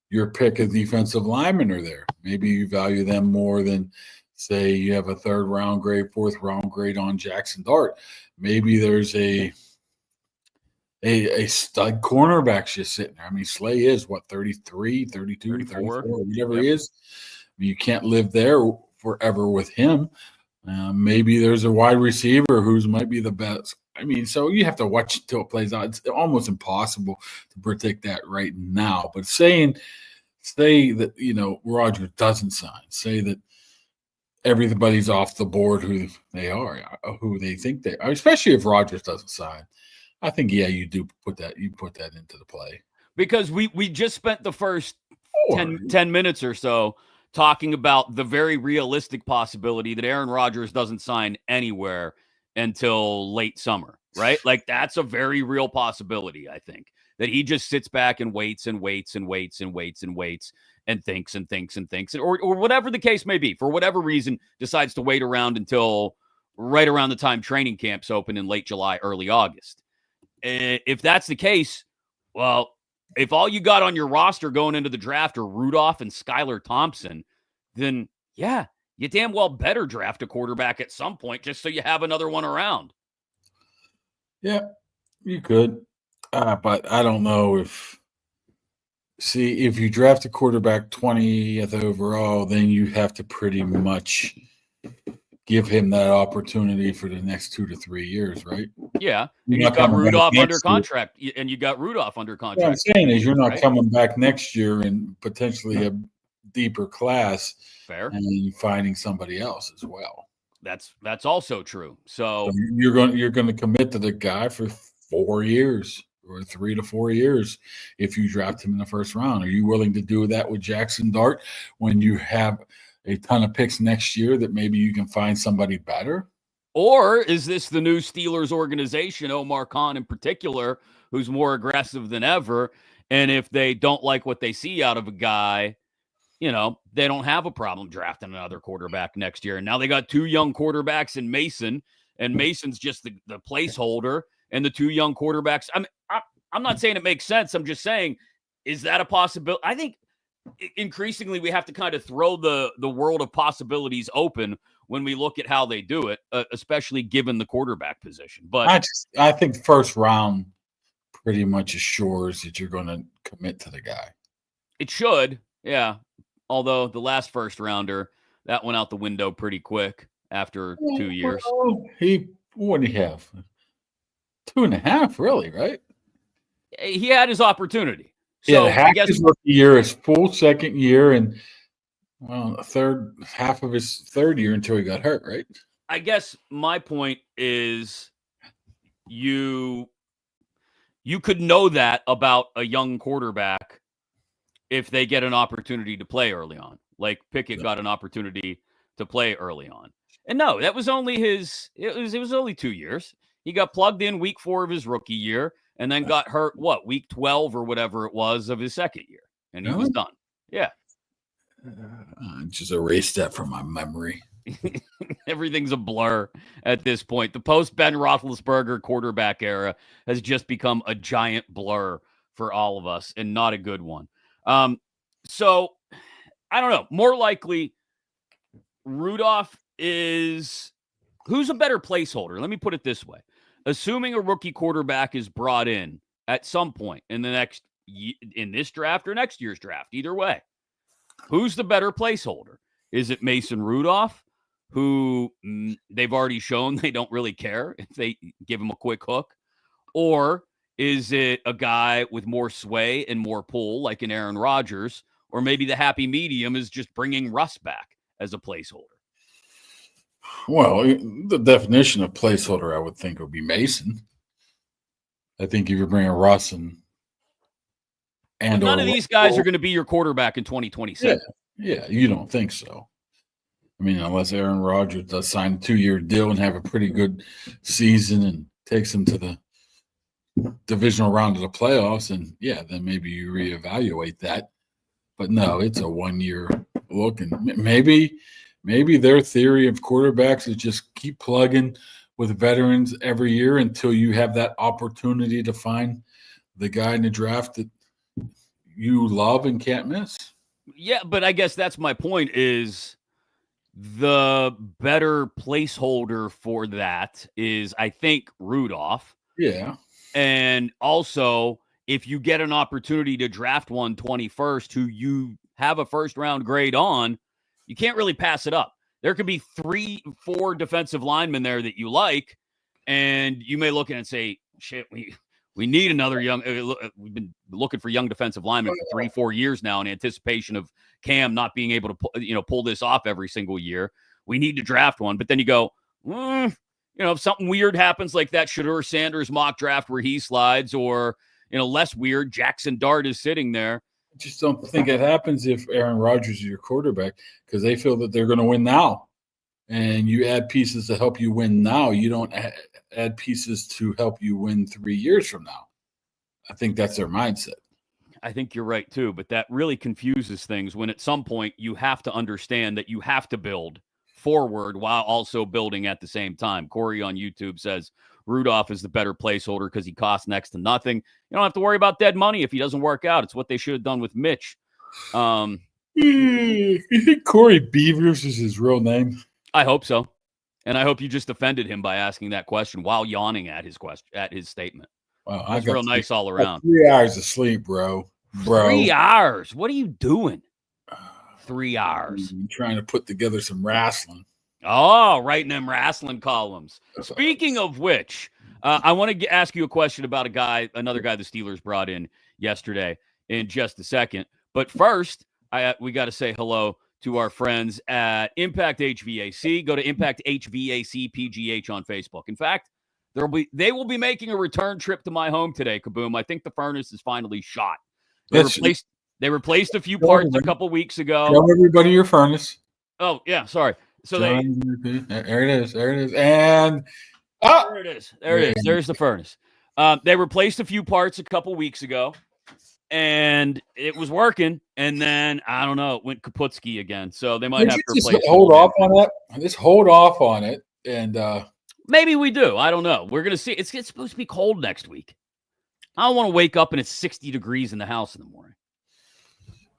Speaker 2: your pick of defensive linemen are there? Maybe you value them more than, say, you have a 3rd round grade, 4th round grade on Jackson Dart. Maybe there's a stud cornerback just sitting there. I mean, Slay is what, 33, 32, 34, whatever he is. I mean, you can't live there forever with him. Maybe there's a wide receiver who's might be the best. I mean, so you have to watch until it plays out. It's almost impossible to predict that right now. But say that, Rodgers doesn't sign. Say that everybody's off the board who they are, who they think they are, especially if Rodgers doesn't sign. I think, yeah, you do put that into the play.
Speaker 1: Because we just spent the first 10 minutes or so talking about the very realistic possibility that Aaron Rodgers doesn't sign anywhere until late summer, right? Like, that's a very real possibility, I think, that he just sits back and waits and waits and waits and waits and waits and thinks and thinks and thinks, or whatever the case may be, for whatever reason, decides to wait around until right around the time training camps open in late July, early August. If that's the case, well, if all you got on your roster going into the draft are Rudolph and Skylar Thompson, then yeah, you damn well better draft a quarterback at some point just so you have another one around.
Speaker 2: Yeah, you could. But I don't know if you draft a quarterback 20th overall, then you have to pretty much give him that opportunity for the next 2 to 3 years, right?
Speaker 1: Yeah. And you got Rudolph under contract. And you got Rudolph under contract.
Speaker 2: What I'm saying is you're not coming back next year and potentially a deeper class.
Speaker 1: Fair.
Speaker 2: And then finding somebody else as well.
Speaker 1: That's also true. So
Speaker 2: you're going to commit to the guy for 4 years or 3 to 4 years if you draft him in the first round. Are you willing to do that with Jackson Dart when you have a ton of picks next year that maybe you can find somebody better?
Speaker 1: Or is this the new Steelers organization, Omar Khan in particular, who's more aggressive than ever? And if they don't like what they see out of a guy, they don't have a problem drafting another quarterback next year. And now they got 2 young quarterbacks in Mason, and Mason's just the placeholder, and the 2 young quarterbacks. I'm not saying it makes sense. I'm just saying, is that a possibility? I think increasingly we have to kind of throw the world of possibilities open when we look at how they do it, especially given the quarterback position. But
Speaker 2: I think first round pretty much assures that you're going to commit to the guy.
Speaker 1: It should, yeah. Although the last first rounder, that went out the window pretty quick after 2 years.
Speaker 2: What did he have? 2.5, really, right?
Speaker 1: He had his opportunity.
Speaker 2: So I guess his rookie year, his full second year, and half of his third year until he got hurt, right?
Speaker 1: I guess my point is you could know that about a young quarterback if they get an opportunity to play early on. Like Pickett got an opportunity to play early on. And no, that was only it was only 2 years. He got plugged in week 4 of his rookie year and then got hurt, week 12 or whatever it was of his second year. And he was done. Yeah.
Speaker 2: Just erase that from my memory.
Speaker 1: Everything's a blur at this point. The post-Ben Roethlisberger quarterback era has just become a giant blur for all of us, and not a good one. So, I don't know. More likely, Rudolph is... Who's a better placeholder? Let me put it this way. Assuming a rookie quarterback is brought in at some point in this draft or next year's draft, either way, who's the better placeholder? Is it Mason Rudolph, who they've already shown they don't really care if they give him a quick hook? Or is it a guy with more sway and more pull like an Aaron Rodgers? Or maybe the happy medium is just bringing Russ back as a placeholder?
Speaker 2: Well, the definition of placeholder, I would think, would be Mason. I think if you're bringing Russ and
Speaker 1: none of these guys are going to be your quarterback in 2026.
Speaker 2: Yeah, you don't think so. I mean, unless Aaron Rodgers does sign a 2-year deal and have a pretty good season and takes them to the divisional round of the playoffs, and yeah, then maybe you reevaluate that. But no, it's a 1-year look, and maybe their theory of quarterbacks is just keep plugging with veterans every year until you have that opportunity to find the guy in the draft that you love and can't miss.
Speaker 1: Yeah, but I guess that's my point is the better placeholder for that is, I think, Rudolph.
Speaker 2: Yeah.
Speaker 1: And also, if you get an opportunity to draft one 21st who you have a first-round grade on, you can't really pass it up. There could be 3-4 defensive linemen there that you like, and you may look at it and say, shit, we need another young we've been looking for young defensive linemen for 3-4 years now in anticipation of Cam not being able to pull this off every single year. We need to draft one. But then you go, if something weird happens like that Shedeur Sanders mock draft where he slides, or less weird, Jackson Dart is sitting there.
Speaker 2: I just don't think it happens if Aaron Rodgers is your quarterback, because they feel that they're going to win now. And you add pieces to help you win now. You don't add pieces to help you win 3 years from now. I think that's their mindset.
Speaker 1: I think you're right, too. But that really confuses things when at some point you have to understand that you have to build forward while also building at the same time. Corey on YouTube says Rudolph is the better placeholder because he costs next to nothing. You don't have to worry about dead money if he doesn't work out. It's what they should have done with Mitch.
Speaker 2: You think Corey Beavers is his real name?
Speaker 1: I hope so. And I hope you just offended him by asking that question while yawning at his statement.
Speaker 2: Wow,
Speaker 1: that's real nice all around.
Speaker 2: 3 hours of sleep, bro.
Speaker 1: 3 hours? What are you doing? 3 hours.
Speaker 2: I'm trying to put together some wrestling.
Speaker 1: Oh, writing them wrestling columns. Speaking of which, I want to ask you a question about another guy the Steelers brought in yesterday in just a second. But first, we got to say hello to our friends at Impact HVAC. Go to Impact HVAC PGH on Facebook. In fact, they will be making a return trip to my home today, Kaboom. I think the furnace is finally shot. They replaced a few parts a couple weeks ago.
Speaker 2: Tell everybody your furnace.
Speaker 1: Oh, yeah, sorry. So
Speaker 2: there it is. And
Speaker 1: there it is. There's the furnace. They replaced a few parts a couple weeks ago, and it was working. And then I don't know, it went kaputski again. So they might have to replace.
Speaker 2: Hold off on it. Just hold off on it, and
Speaker 1: maybe we do. I don't know. We're gonna see. It's supposed to be cold next week. I don't want to wake up and it's 60 degrees in the house in the morning.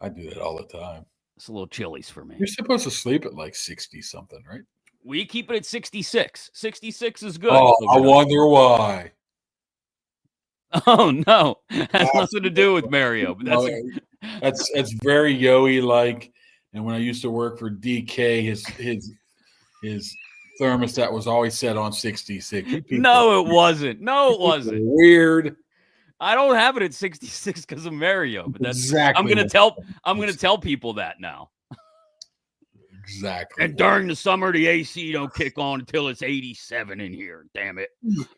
Speaker 2: I do that all the time.
Speaker 1: It's a little chillies for me.
Speaker 2: You're supposed to sleep at like 60 something, right?
Speaker 1: We keep it at 66. 66 is good.
Speaker 2: Oh, I wonder why.
Speaker 1: Oh no, has nothing to do with Mario. But
Speaker 2: that's very Yoey like. And when I used to work for DK, his thermostat was always set on 66.
Speaker 1: No, it wasn't.
Speaker 2: Weird.
Speaker 1: I don't have it at 66 because of Mario. But that's
Speaker 2: exactly.
Speaker 1: I'm gonna tell people that now.
Speaker 2: Exactly.
Speaker 1: And during the summer, the AC don't kick on until it's 87 in here. Damn it.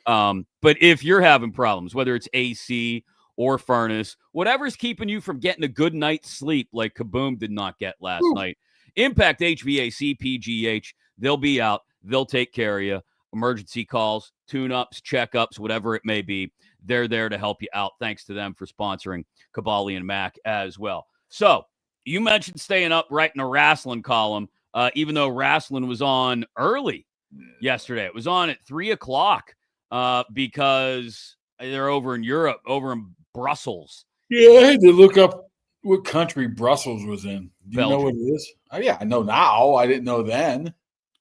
Speaker 1: But if you're having problems, whether it's AC or furnace, whatever's keeping you from getting a good night's sleep like Kaboom did not get last night, Impact HVAC PGH, they'll be out. They'll take care of you. Emergency calls, tune-ups, checkups, whatever it may be. They're there to help you out. Thanks to them for sponsoring Kaboly+Mack as well. So you mentioned staying up writing a wrestling column, even though wrestling was on early yesterday. It was on at 3:00 because they're over in Europe, over in Brussels.
Speaker 2: Yeah, I had to look up what country Brussels was in. Do you know what it is? Oh, yeah, I know now. I didn't know then.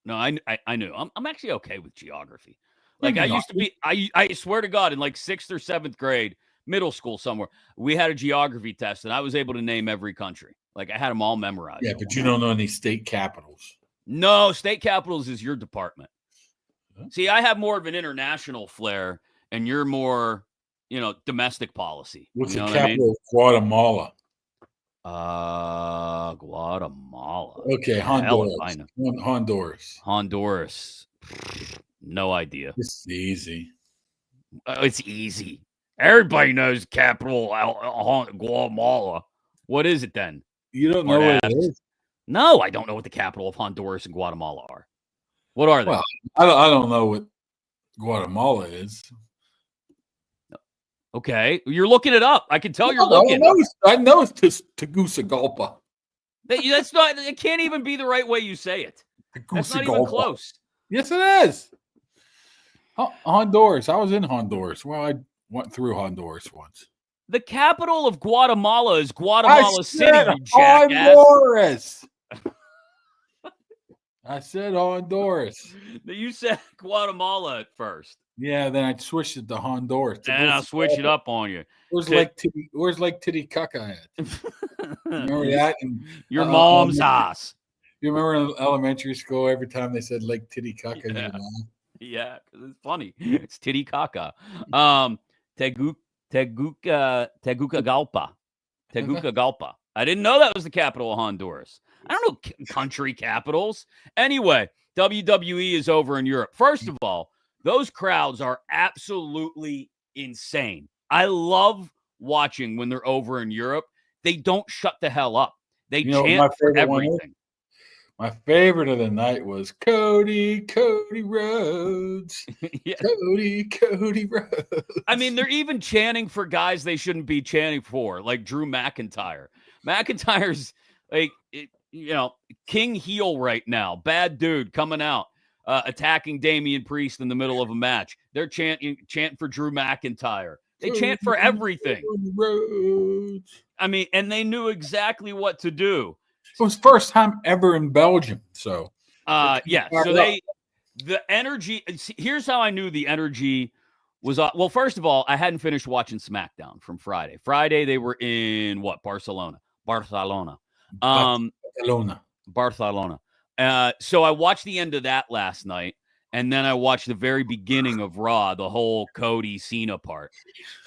Speaker 1: No, I knew. I'm actually okay with geography. Like I used to be. I swear to God, in like 6th or 7th grade, middle school somewhere, we had a geography test, and I was able to name every country. Like I had them all memorized.
Speaker 2: Yeah, but you don't know any state capitals.
Speaker 1: No, state capitals is your department. Huh? See, I have more of an international flair, and you're more, domestic policy.
Speaker 2: What's the capital of Guatemala?
Speaker 1: Guatemala.
Speaker 2: Okay, Honduras.
Speaker 1: Honduras. No idea.
Speaker 2: It's easy.
Speaker 1: It's easy. Everybody knows capital Guatemala. What is it then?
Speaker 2: You don't know what it is?
Speaker 1: No, I don't know what the capital of Honduras and Guatemala are. What are they?
Speaker 2: Well, I don't know what Guatemala is.
Speaker 1: Okay, you're looking it up. I can tell you're
Speaker 2: No,
Speaker 1: looking.
Speaker 2: I know it's Tegucigalpa.
Speaker 1: That's not. It can't even be the right way you say it. That's not even close.
Speaker 2: Yes, it is. Honduras. I was in Honduras. Well, I went through Honduras once.
Speaker 1: The capital of Guatemala is Guatemala City, you jackass.
Speaker 2: Honduras. I said Honduras.
Speaker 1: You said Guatemala at first.
Speaker 2: Yeah, then I switched it to Honduras.
Speaker 1: And I'll switch it up on you.
Speaker 2: Where's Lake Titicaca at? Remember that? And,
Speaker 1: your mom's house.
Speaker 2: You remember in elementary school, every time they said Lake Titicaca?
Speaker 1: Yeah,
Speaker 2: yeah,
Speaker 1: because it's funny. It's Titicaca. Tegucigalpa. I didn't know that was the capital of Honduras. I don't know country capitals. Anyway, WWE is over in Europe. First of all, those crowds are absolutely insane. I love watching when they're over in Europe. They don't shut the hell up. They chant for everything.
Speaker 2: My favorite of the night was Cody Rhodes. Yeah. Cody Rhodes.
Speaker 1: I mean, they're even chanting for guys they shouldn't be chanting for, like Drew McIntyre. McIntyre's like, king heel right now. Bad dude coming out, attacking Damian Priest in the middle of a match. They're chanting for Drew McIntyre. They chant for everything.
Speaker 2: Rhodes.
Speaker 1: I mean, and they knew exactly what to do.
Speaker 2: It was first time ever in Belgium. So,
Speaker 1: yeah. So the energy, here's how I knew the energy was, well, first of all, I hadn't finished watching SmackDown from Friday. Friday, they were in Barcelona. So I watched the end of that last night. And then I watched the very beginning of Raw, the whole Cody Cena part.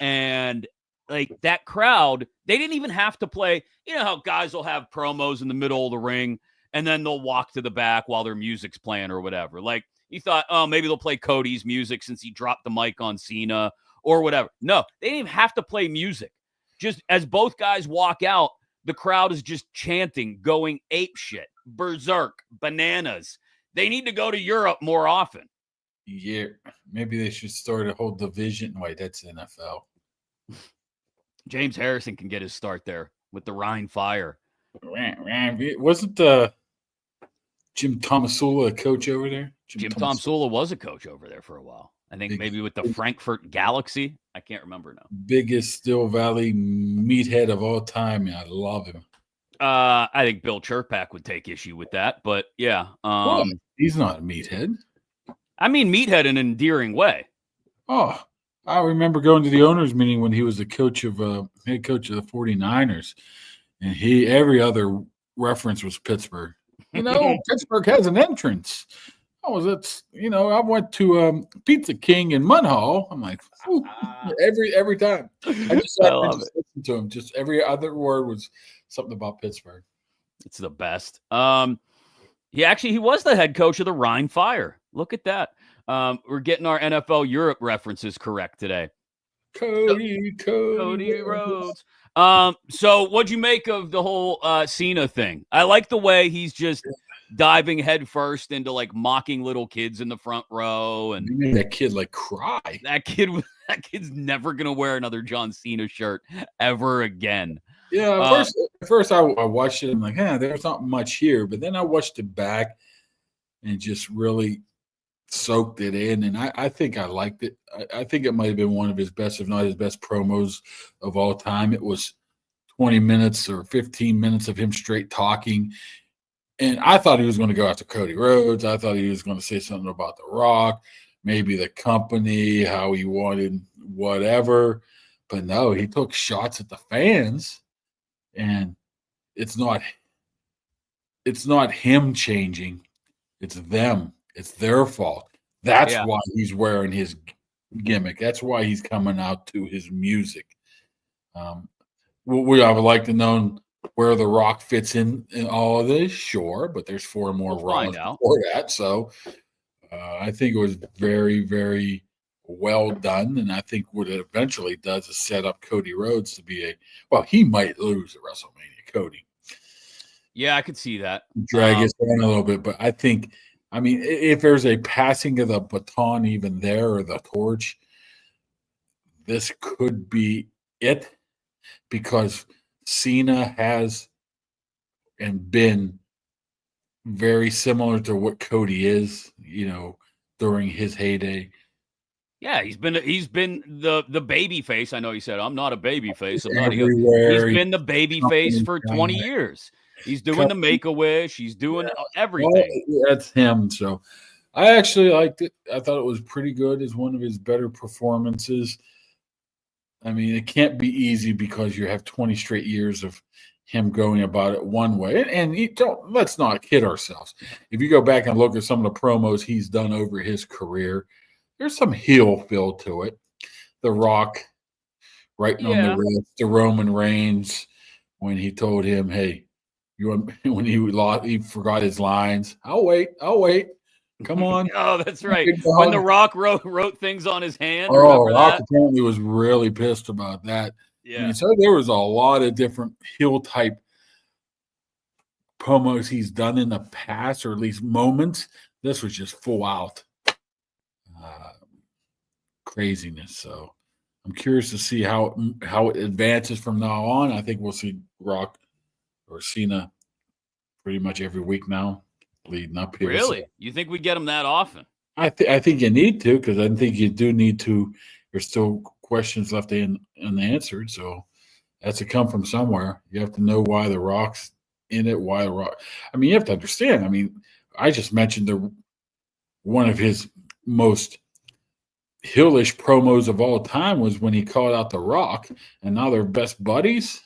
Speaker 1: And like that crowd, they didn't even have to play. You know how guys will have promos in the middle of the ring and then they'll walk to the back while their music's playing or whatever. Like you thought, oh, maybe they'll play Cody's music since he dropped the mic on Cena or whatever. No, they didn't even have to play music. Just as both guys walk out, the crowd is just chanting, going ape shit, berserk, bananas. They need to go to Europe more often.
Speaker 2: Yeah, maybe they should start a whole division. Wait, that's NFL.
Speaker 1: James Harrison can get his start there with the Rhine Fire.
Speaker 2: Wasn't Jim Tomasula a coach over there?
Speaker 1: Jim Tomasula was a coach over there for a while. I think maybe with the Frankfurt Galaxy. I can't remember now.
Speaker 2: Biggest Still Valley meathead of all time. I love him.
Speaker 1: I think Bill Churpak would take issue with that, but yeah.
Speaker 2: He's not a meathead.
Speaker 1: I mean meathead in an endearing way.
Speaker 2: Oh, I remember going to the owners meeting when he was the head coach of the 49ers, and every other reference was Pittsburgh. Pittsburgh has an entrance. Oh, that's I went to Pizza King in Munhall. I'm like, every time. I just listened to him. Just every other word was something about Pittsburgh.
Speaker 1: It's the best. He was the head coach of the Rhine Fire. Look at that. We're getting our NFL Europe references correct today.
Speaker 2: Cody
Speaker 1: Rhodes. So what'd you make of the whole Cena thing? I like the way he's just diving headfirst into like mocking little kids in the front row, and
Speaker 2: you made that kid like cry.
Speaker 1: That kid's never gonna wear another Jon Cena shirt ever again.
Speaker 2: Yeah, at first I watched it. I'm like, there's not much here, but then I watched it back and just really soaked it in, and I think I liked it. I think it might have been one of his best, if not his best, promos of all time. It was 20 minutes or 15 minutes of him straight talking. And I thought he was going to go after Cody Rhodes. I thought he was going to say something about The Rock, maybe the company, how he wanted whatever. But no, he took shots at the fans. And it's not him changing. It's them. It's their fault. That's why he's wearing his gimmick. That's why he's coming out to his music. I would like to know where The Rock fits in all of this, sure, but there's 4 more Raws before that. So I think it was very, very well done, and I think what it eventually does is set up Cody Rhodes to be he might lose at WrestleMania, Cody.
Speaker 1: Yeah, I could see that.
Speaker 2: Drag us down a little bit, but I think, I mean, if there's a passing of the baton even there or the torch, this could be it because Cena has and been very similar to what Cody is, during his heyday.
Speaker 1: Yeah, he's been the baby face. I know he said, I'm not a baby face. I'm not a heel.
Speaker 2: Everywhere.
Speaker 1: He's been the baby face for 20 years. He's doing the Make-A-Wish. He's doing everything.
Speaker 2: Well, that's him. So I actually liked it. I thought it was pretty good as one of his better performances. I mean, it can't be easy because you have 20 straight years of him going about it one way. And let's not kid ourselves. If you go back and look at some of the promos he's done over his career, there's some heel feel to it. The Rock writing on the wrist, the Roman Reigns when he told him, "Hey, when he forgot his lines. I'll wait. Come on."
Speaker 1: Oh, that's right. When The Rock wrote things on his hand.
Speaker 2: Oh, Rock apparently was really pissed about that.
Speaker 1: Yeah.
Speaker 2: I mean, so there was a lot of different heel type promos he's done in the past, or at least moments. This was just full out craziness. So I'm curious to see how it advances from now on. I think we'll see Rock or Cena pretty much every week now, leading up here.
Speaker 1: Really?
Speaker 2: So,
Speaker 1: you think we get him that often?
Speaker 2: I think you need to, because I think you do need to. There's still questions left unanswered, so that's to come from somewhere. You have to know why the Rock's in it. Why the Rock? I mean, you have to understand. I mean, I just mentioned one of his most heelish promos of all time was when he called out the Rock, and now they're best buddies.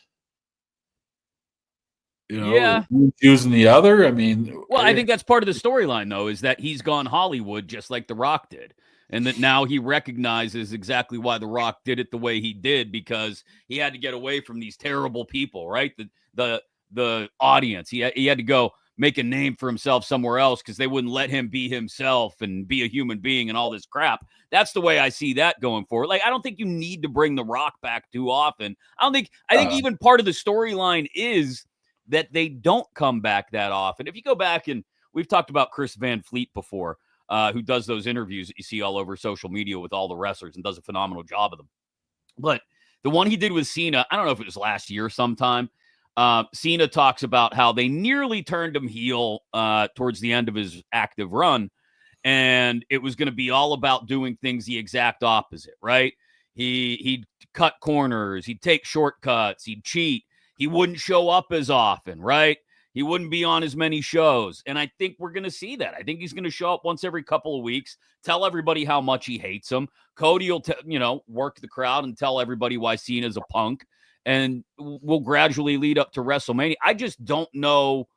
Speaker 1: Yeah,
Speaker 2: using the other. I mean,
Speaker 1: well, I think that's part of the storyline, though, is that he's gone Hollywood just like The Rock did, and that now he recognizes exactly why The Rock did it the way he did, because he had to get away from these terrible people, right? The audience. He had to go make a name for himself somewhere else because they wouldn't let him be himself and be a human being and all this crap. That's the way I see that going forward. Like, I don't think you need to bring The Rock back too often. I think even part of the storyline is that they don't come back that often. If you go back, and we've talked about Chris Van Fleet before, who does those interviews that you see all over social media with all the wrestlers and does a phenomenal job of them. But the one he did with Cena, I don't know if it was last year sometime, Cena talks about how they nearly turned him heel towards the end of his active run, and it was going to be all about doing things the exact opposite, right? He'd cut corners, he'd take shortcuts, he'd cheat, he wouldn't show up as often, right? He wouldn't be on as many shows, and I think we're going to see that. I think he's going to show up once every couple of weeks, tell everybody how much he hates them. Cody will, work the crowd and tell everybody why Cena's a punk, and we'll gradually lead up to WrestleMania. I just don't know,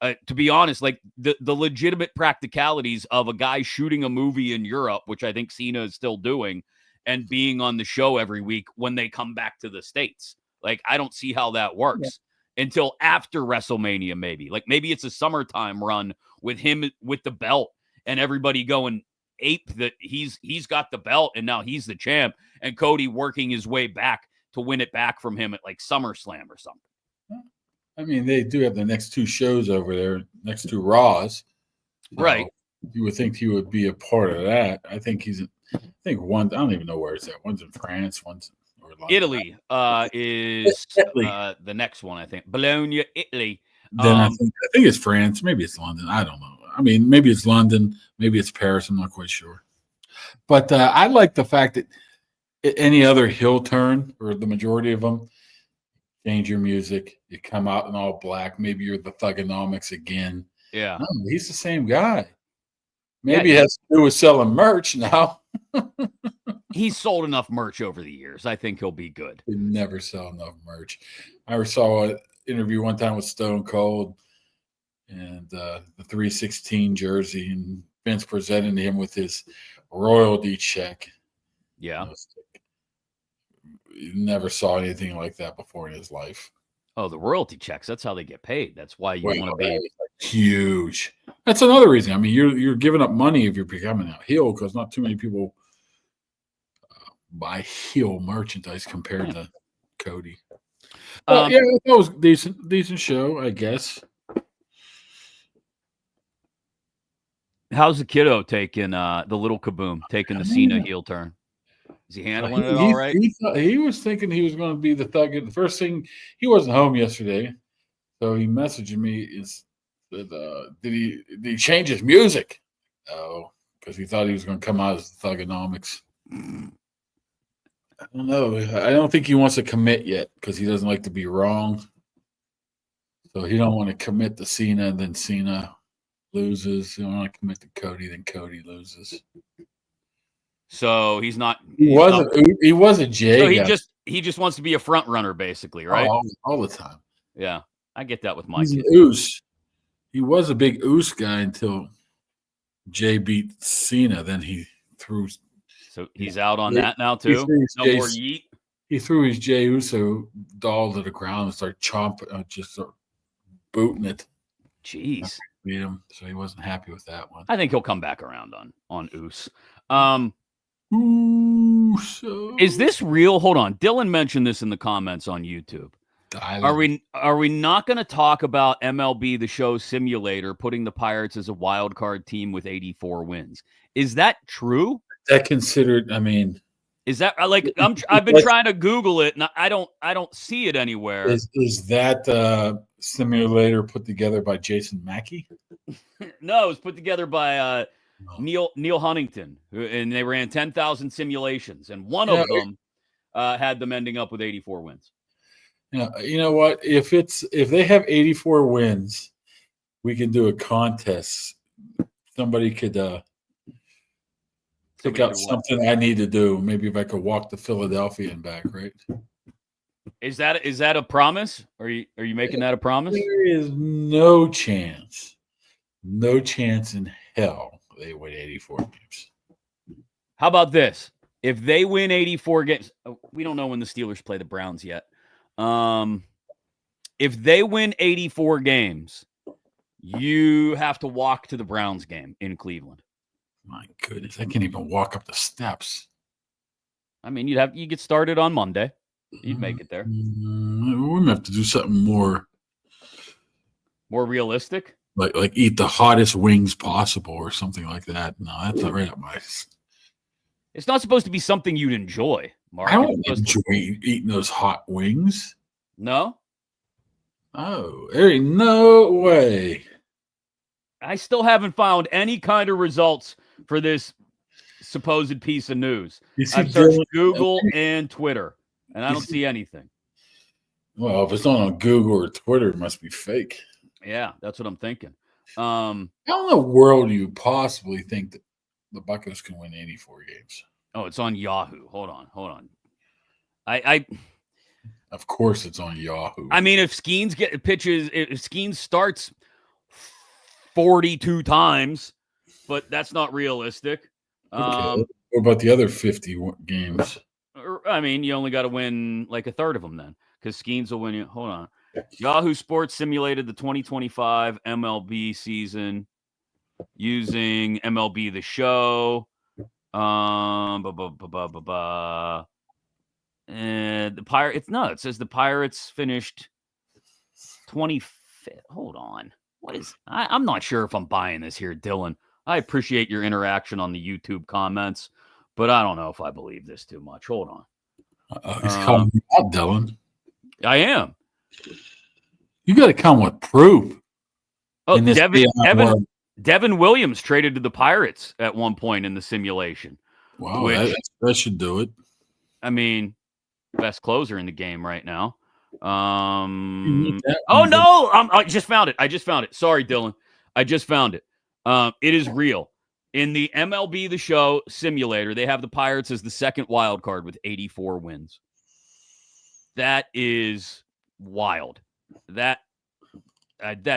Speaker 1: to be honest, like the legitimate practicalities of a guy shooting a movie in Europe, which I think Cena is still doing, and being on the show every week when they come back to the States. Like, I don't see how that works until after WrestleMania, maybe. Like, maybe it's a summertime run with him with the belt and everybody going ape that he's got the belt and now he's the champ, and Cody working his way back to win it back from him at like SummerSlam or something.
Speaker 2: I mean, they do have the next two shows over there, next two Raws.
Speaker 1: Right.
Speaker 2: You would think he would be a part of that. I think one, I don't even know where it's at. One's in France, one's in
Speaker 1: Italy is the next one, I think. Bologna, Italy.
Speaker 2: Then I think it's France. Maybe it's London. I don't know. I mean, maybe it's London. Maybe it's Paris. I'm not quite sure. But I like the fact that any other heel turn, or the majority of them, change your music. You come out in all black. Maybe you're the Thugonomics again.
Speaker 1: Yeah.
Speaker 2: No, he's the same guy. Maybe it has to do with selling merch now.
Speaker 1: He's sold enough merch over the years. I think he'll be good.
Speaker 2: He never sell enough merch. I saw an interview one time with Stone Cold and the 316 jersey, and Vince presented him with his royalty check.
Speaker 1: Yeah.
Speaker 2: He never saw anything like that before in his life.
Speaker 1: Oh, the royalty checks. That's how they get paid. That's why you want to be
Speaker 2: huge. That's another reason. I mean, you're giving up money if you're becoming a heel, because not too many people buy heel merchandise compared to Cody. Yeah, that was decent show, I guess.
Speaker 1: How's the kiddo taking the little Kaboom taking the Cena heel turn? Is he handling it all right?
Speaker 2: He was thinking he was going to be the thug. The first thing, he wasn't home yesterday, so he messaged me. Did he change his music? Oh, because he thought he was going to come out as the Thugonomics. I don't know. I don't think he wants to commit yet because he doesn't like to be wrong. So he don't want to commit to Cena, and then Cena loses. He don't want to commit to Cody, then Cody loses.
Speaker 1: So he's not.
Speaker 2: He was a Jay.
Speaker 1: So he just wants to be a front runner, basically, right?
Speaker 2: All the time.
Speaker 1: Yeah, I get that with my
Speaker 2: He's
Speaker 1: kids.
Speaker 2: an Oos. He was a big Oos guy until Jay beat Cena. Then he threw.
Speaker 1: So he's out on that now too. No more yeet.
Speaker 2: He threw his Jey Uso doll to the ground and started chomping, just booting it.
Speaker 1: Jeez,
Speaker 2: Beat him, so he wasn't happy with that one.
Speaker 1: I think he'll come back around on Oos. Is this real? Hold on. Dylan mentioned this in the comments on YouTube. Are we not going to talk about MLB The Show Simulator putting the Pirates as a wild card team with 84 wins? Is that true?
Speaker 2: That considered? I mean,
Speaker 1: is that like I've been trying to Google it and I don't see it anywhere.
Speaker 2: Is that simulator put together by Jason Mackey?
Speaker 1: No, it was put together by Neil Huntington, and they ran 10,000 simulations, and one of them had them ending up with 84 wins.
Speaker 2: You know what? If they have 84 wins, we can do a contest. Somebody could pick out something I need to do. Maybe if I could walk to Philadelphia and back, right?
Speaker 1: Is that a promise? Are you making that a promise?
Speaker 2: There is no chance in hell they win 84 games.
Speaker 1: How about this? If they win 84 games, we don't know when the Steelers play the Browns yet. If they win 84 games, you have to walk to the Browns game in Cleveland.
Speaker 2: My goodness, I can't even walk up the steps.
Speaker 1: I mean, you get started on Monday. You'd make it there.
Speaker 2: We're gonna have to do something more
Speaker 1: realistic,
Speaker 2: like eat the hottest wings possible or something like that. No, that's not right up my.
Speaker 1: It's not supposed to be something you'd enjoy, Mark.
Speaker 2: I don't enjoy eating those hot wings.
Speaker 1: No?
Speaker 2: Oh, there ain't no way.
Speaker 1: I still haven't found any kind of results for this supposed piece of news. I've searched Google and Twitter, and I don't see anything.
Speaker 2: Well, if it's not on Google or Twitter, it must be fake.
Speaker 1: Yeah, that's what I'm thinking.
Speaker 2: How in the world do you possibly think that the Buccos can win 84 games?
Speaker 1: Oh, it's on Yahoo. Hold on.
Speaker 2: Of course it's on Yahoo.
Speaker 1: I mean, if Skeens starts 42 times, but that's not realistic.
Speaker 2: What about the other 50 games?
Speaker 1: I mean, you only got to win like a third of them then, because Skeens will win you. Hold on. Yahoo Sports simulated the 2025 MLB season using MLB The Show. And the Pirates. It says the Pirates finished 25th. Hold on. What is? I'm not sure if I'm buying this here, Dylan. I appreciate your interaction on the YouTube comments, but I don't know if I believe this too much. Hold on.
Speaker 2: He's calling you out, Dylan.
Speaker 1: I am.
Speaker 2: You got to come with proof.
Speaker 1: Oh, Devin Williams traded to the Pirates at one point in the simulation.
Speaker 2: Wow, that should do it.
Speaker 1: I mean, best closer in the game right now. Oh no! I just found it. Sorry, Dylan. I just found it. It is real. In the MLB The Show simulator, they have the Pirates as the second wild card with 84 wins. That is wild. That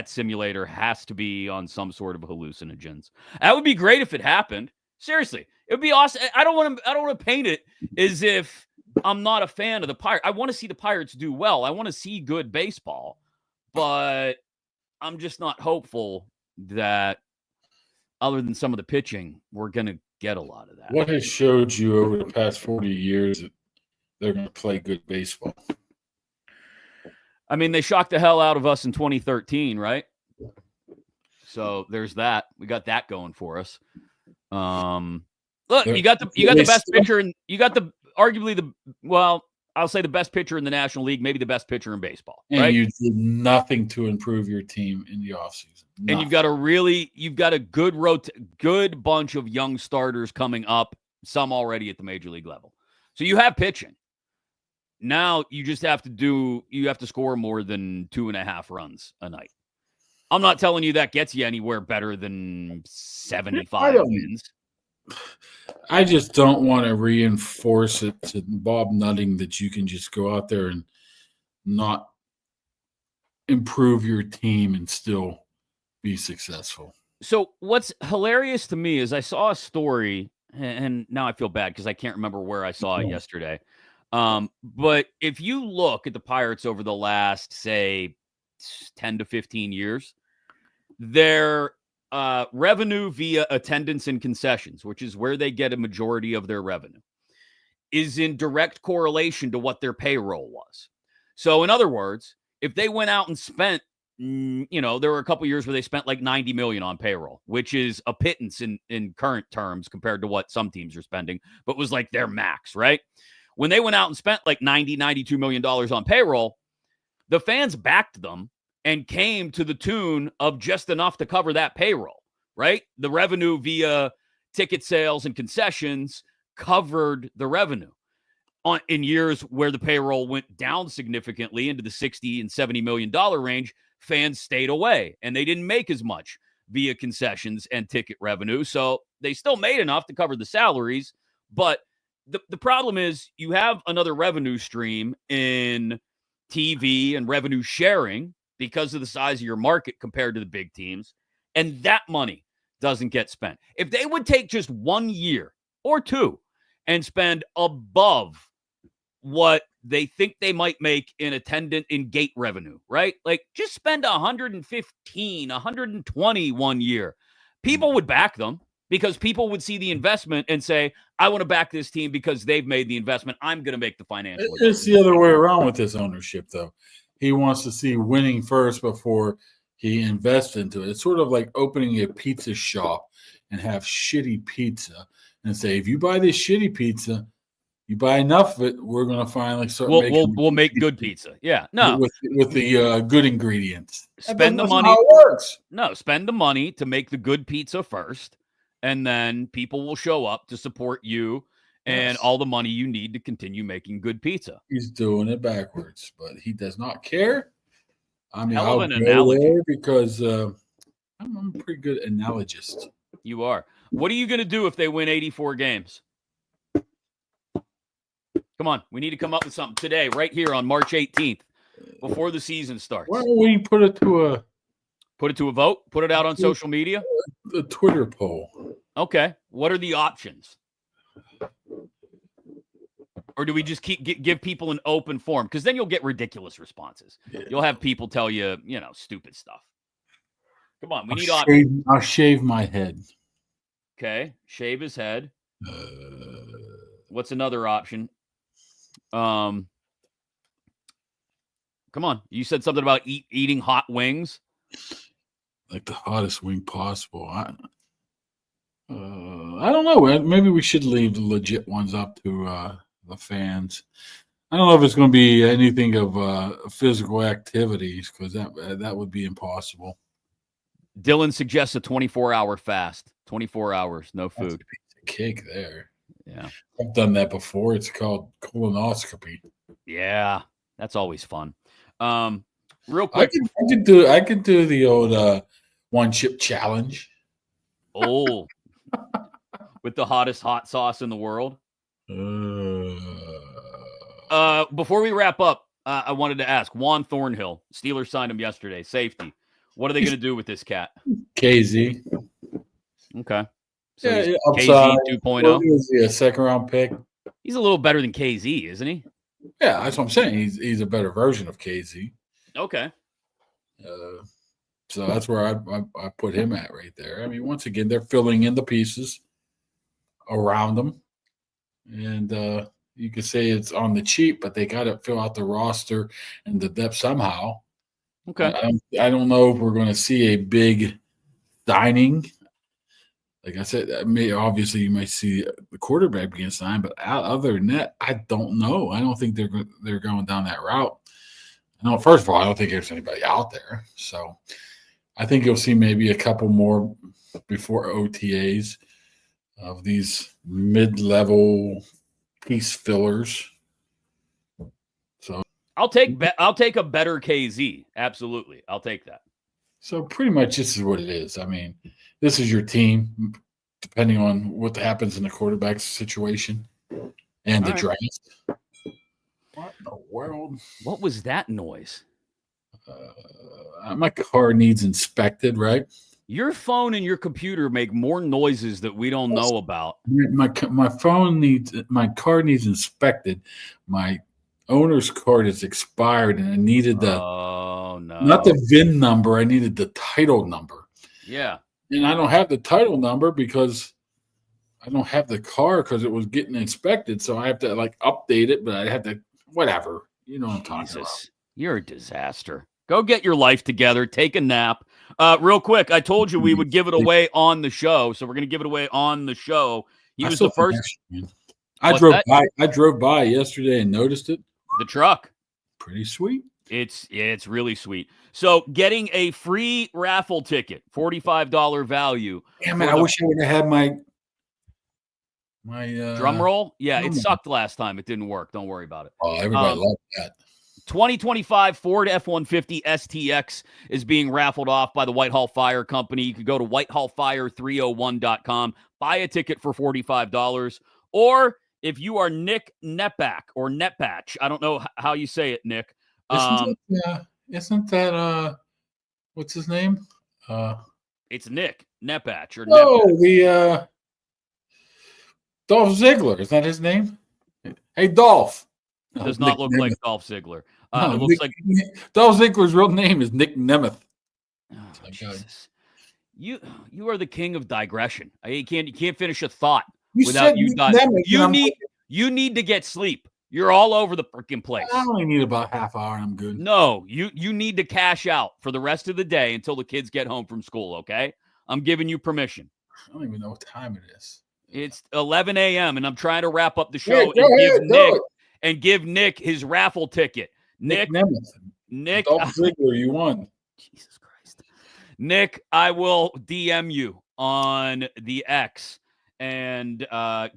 Speaker 1: simulator has to be on some sort of hallucinogens. That would be great if it happened. Seriously, it would be awesome. I don't want to paint it as if I'm not a fan of the Pirates. I want to see the Pirates do well. I want to see good baseball, but I'm just not hopeful that, other than some of the pitching, we're going to get a lot of that.
Speaker 2: What has showed you over the past 40 years that they're going to play good baseball?
Speaker 1: I mean, they shocked the hell out of us in 2013, right? So there's that. We got that going for us. Look, you got the best pitcher, and you got I'll say the best pitcher in the National League, maybe the best pitcher in baseball.
Speaker 2: And
Speaker 1: right?
Speaker 2: you did nothing to improve your team in the offseason.
Speaker 1: And you've got a good bunch of young starters coming up, some already at the major league level. So you have pitching. Now you just have to score more than 2.5 runs a night. I'm not telling you that gets you anywhere better than 75 wins.
Speaker 2: I just don't want to reinforce it to Bob Nutting that you can just go out there and not improve your team and still be successful.
Speaker 1: So what's hilarious to me is I saw a story, and now I feel bad because I can't remember where I saw it yesterday. But if you look at the Pirates over the last, say, 10 to 15 years, their revenue via attendance and concessions, which is where they get a majority of their revenue, is in direct correlation to what their payroll was. So in other words, if they went out and spent, there were a couple years where they spent like $90 million on payroll, which is a pittance in current terms compared to what some teams are spending, but was like their max, right? When they went out and spent like $92 million on payroll, the fans backed them and came to the tune of just enough to cover that payroll, right? The revenue via ticket sales and concessions covered the revenue. In years where the payroll went down significantly into the $60 and $70 million range, fans stayed away, and they didn't make as much via concessions and ticket revenue. So they still made enough to cover the salaries, but the problem is you have another revenue stream in TV and revenue sharing because of the size of your market compared to the big teams, and that money doesn't get spent. If they would take just 1 year or two and spend above what they think they might make in attendant in gate revenue, right? Like just spend 115, 120 1 year. People would back them because people would see the investment and say, I want to back this team because they've made the investment. I'm going to make the financial.
Speaker 2: It's the other way around with this ownership, though. He wants to see winning first before he invests into it. It's sort of like opening a pizza shop and have shitty pizza and say, if you buy this shitty pizza, you buy enough of it, we're going to finally start making
Speaker 1: we'll make good pizza. Yeah. No.
Speaker 2: With the good ingredients.
Speaker 1: Spend the money.
Speaker 2: How it works.
Speaker 1: No, spend the money to make the good pizza first, and then people will show up to support you and all the money you need to continue making good pizza.
Speaker 2: He's doing it backwards, but he does not care. I mean,
Speaker 1: Hell of an analogy.
Speaker 2: Because I'm a pretty good analogist.
Speaker 1: You are. What are you going to do if they win 84 games? Come on. We need to come up with something today, right here on March 18th, before the season starts.
Speaker 2: Why don't we put it to a
Speaker 1: vote? Put it out on social media?
Speaker 2: A Twitter poll.
Speaker 1: Okay. What are the options? Or do we just give people an open form? Because then you'll get ridiculous responses. Yeah. You'll have people tell you, stupid stuff. Come on. We need options.
Speaker 2: I'll shave my head.
Speaker 1: Okay. Shave his head. What's another option? Come on. You said something about eating hot wings.
Speaker 2: Like the hottest wing possible. I don't know. Maybe we should leave the legit ones up to the fans. I don't know if it's going to be anything of physical activities because that would be impossible.
Speaker 1: Dylan suggests a 24-hour fast. 24 hours, no food.
Speaker 2: That's a piece of cake there.
Speaker 1: Yeah.
Speaker 2: I've done that before. It's called colonoscopy.
Speaker 1: Yeah, that's always fun. Real quick.
Speaker 2: I could do the old one chip challenge.
Speaker 1: Oh. With the hottest hot sauce in the world. Before we wrap up, I wanted to ask Juan Thornhill. Steelers signed him yesterday. Safety. What are they going to do with this cat?
Speaker 2: KZ.
Speaker 1: Okay. So
Speaker 2: yeah,
Speaker 1: KZ 2.0.
Speaker 2: Is he a second round pick?
Speaker 1: He's a little better than KZ, isn't he?
Speaker 2: Yeah, that's what I'm saying. He's a better version of KZ.
Speaker 1: Okay.
Speaker 2: So that's where I put him at right there. I mean, once again, they're filling in the pieces around them. And you could say it's on the cheap, but they got to fill out the roster and the depth somehow.
Speaker 1: Okay.
Speaker 2: I don't know if we're going to see a big dining. Like I said, obviously you might see the quarterback being signed, but other than that, I don't know. I don't think they're going down that route. No, first of all, I don't think there's anybody out there. So I think you'll see maybe a couple more before OTAs of these mid-level piece fillers. So
Speaker 1: I'll take a better KZ. Absolutely. I'll take that.
Speaker 2: So pretty much this is what it is. I mean, this is your team, depending on what happens in the quarterback situation and the draft. What in the world?
Speaker 1: What was that noise?
Speaker 2: My car needs inspected, right?
Speaker 1: Your phone and your computer make more noises that we don't know about.
Speaker 2: My car needs inspected. My owner's card is expired, and I needed not the VIN number. I needed the title number.
Speaker 1: Yeah,
Speaker 2: and I don't have the title number because I don't have the car because it was getting inspected. So I have to update it, but I have to whatever. You know what I'm talking about.
Speaker 1: You're a disaster. Go get your life together. Take a nap. Real quick, I told you we would give it away on the show, so we're going to give it away on the show. He was the first.
Speaker 2: I drove by yesterday and noticed it.
Speaker 1: The truck.
Speaker 2: Pretty sweet.
Speaker 1: It's really sweet. So getting a free raffle ticket, $45 value.
Speaker 2: Damn it! I wish I would have had my
Speaker 1: drum roll. Yeah, it sucked last time. It didn't work. Don't worry about it.
Speaker 2: Oh, everybody loved that.
Speaker 1: 2025 Ford F-150 STX is being raffled off by the Whitehall Fire Company. You could go to whitehallfire301.com, buy a ticket for $45. Or if you are Nick Netback or Netbatch, I don't know how you say it, Nick.
Speaker 2: Isn't that what's his name?
Speaker 1: It's Nick Netbatch or
Speaker 2: the Dolph Ziggler. Is that his name? Hey, Dolph.
Speaker 1: Does not look like Dolph Ziggler. It looks like
Speaker 2: Dolph Ziggler's real name is Nick Nemeth.
Speaker 1: Oh, Jesus. You are the king of digression. You can't finish a thought without you. You need to get sleep. You're all over the freaking place.
Speaker 2: I only need about half hour and I'm good.
Speaker 1: No, you need to cash out for the rest of the day until the kids get home from school, okay? I'm giving you permission.
Speaker 2: I don't even know what time it is.
Speaker 1: It's 11 a.m. and I'm trying to wrap up the show and give Nick his raffle ticket. Nick,
Speaker 2: Dolph Ziggler, you won.
Speaker 1: Jesus Christ. Nick, I will DM you on the X and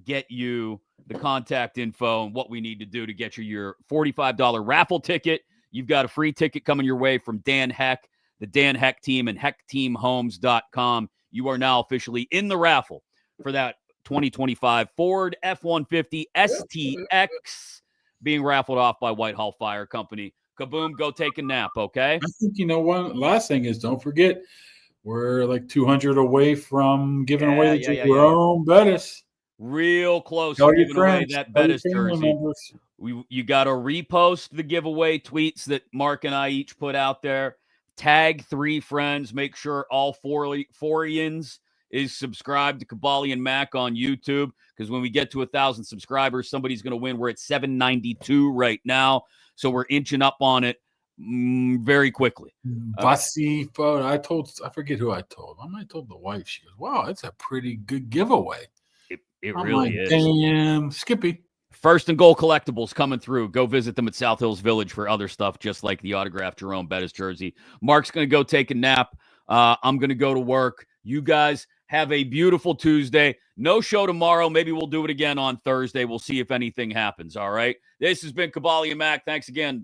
Speaker 1: get you the contact info and what we need to do to get you your $45 raffle ticket. You've got a free ticket coming your way from Dan Heck, the Dan Heck team, and heckteamhomes.com. You are now officially in the raffle for that 2025 Ford F-150 STX being raffled off by Whitehall Fire Company. Kaboom, go take a nap, okay?
Speaker 2: I think, one last thing is don't forget, we're like 200 away from giving away the Jerome Bettis.
Speaker 1: Real close to giving away that Bettis jersey. You got to repost the giveaway tweets that Mark and I each put out there. Tag 3 friends. Make sure all Forians is subscribed to Kaboly+Mack on YouTube, because when we get to 1,000 subscribers, somebody's going to win. We're at 792 right now, so we're inching up on it very quickly.
Speaker 2: Bussy photo. I forget who I told. I might have told the wife. She goes, "Wow, that's a pretty good giveaway."
Speaker 1: It really is.
Speaker 2: Damn, Skippy.
Speaker 1: First and Goal Collectibles coming through. Go visit them at South Hills Village for other stuff, just like the autographed Jerome Bettis jersey. Mark's going to go take a nap. I'm going to go to work. You guys have a beautiful Tuesday. No show tomorrow. Maybe we'll do it again on Thursday. We'll see if anything happens, all right? This has been Kaboly+Mack. Thanks again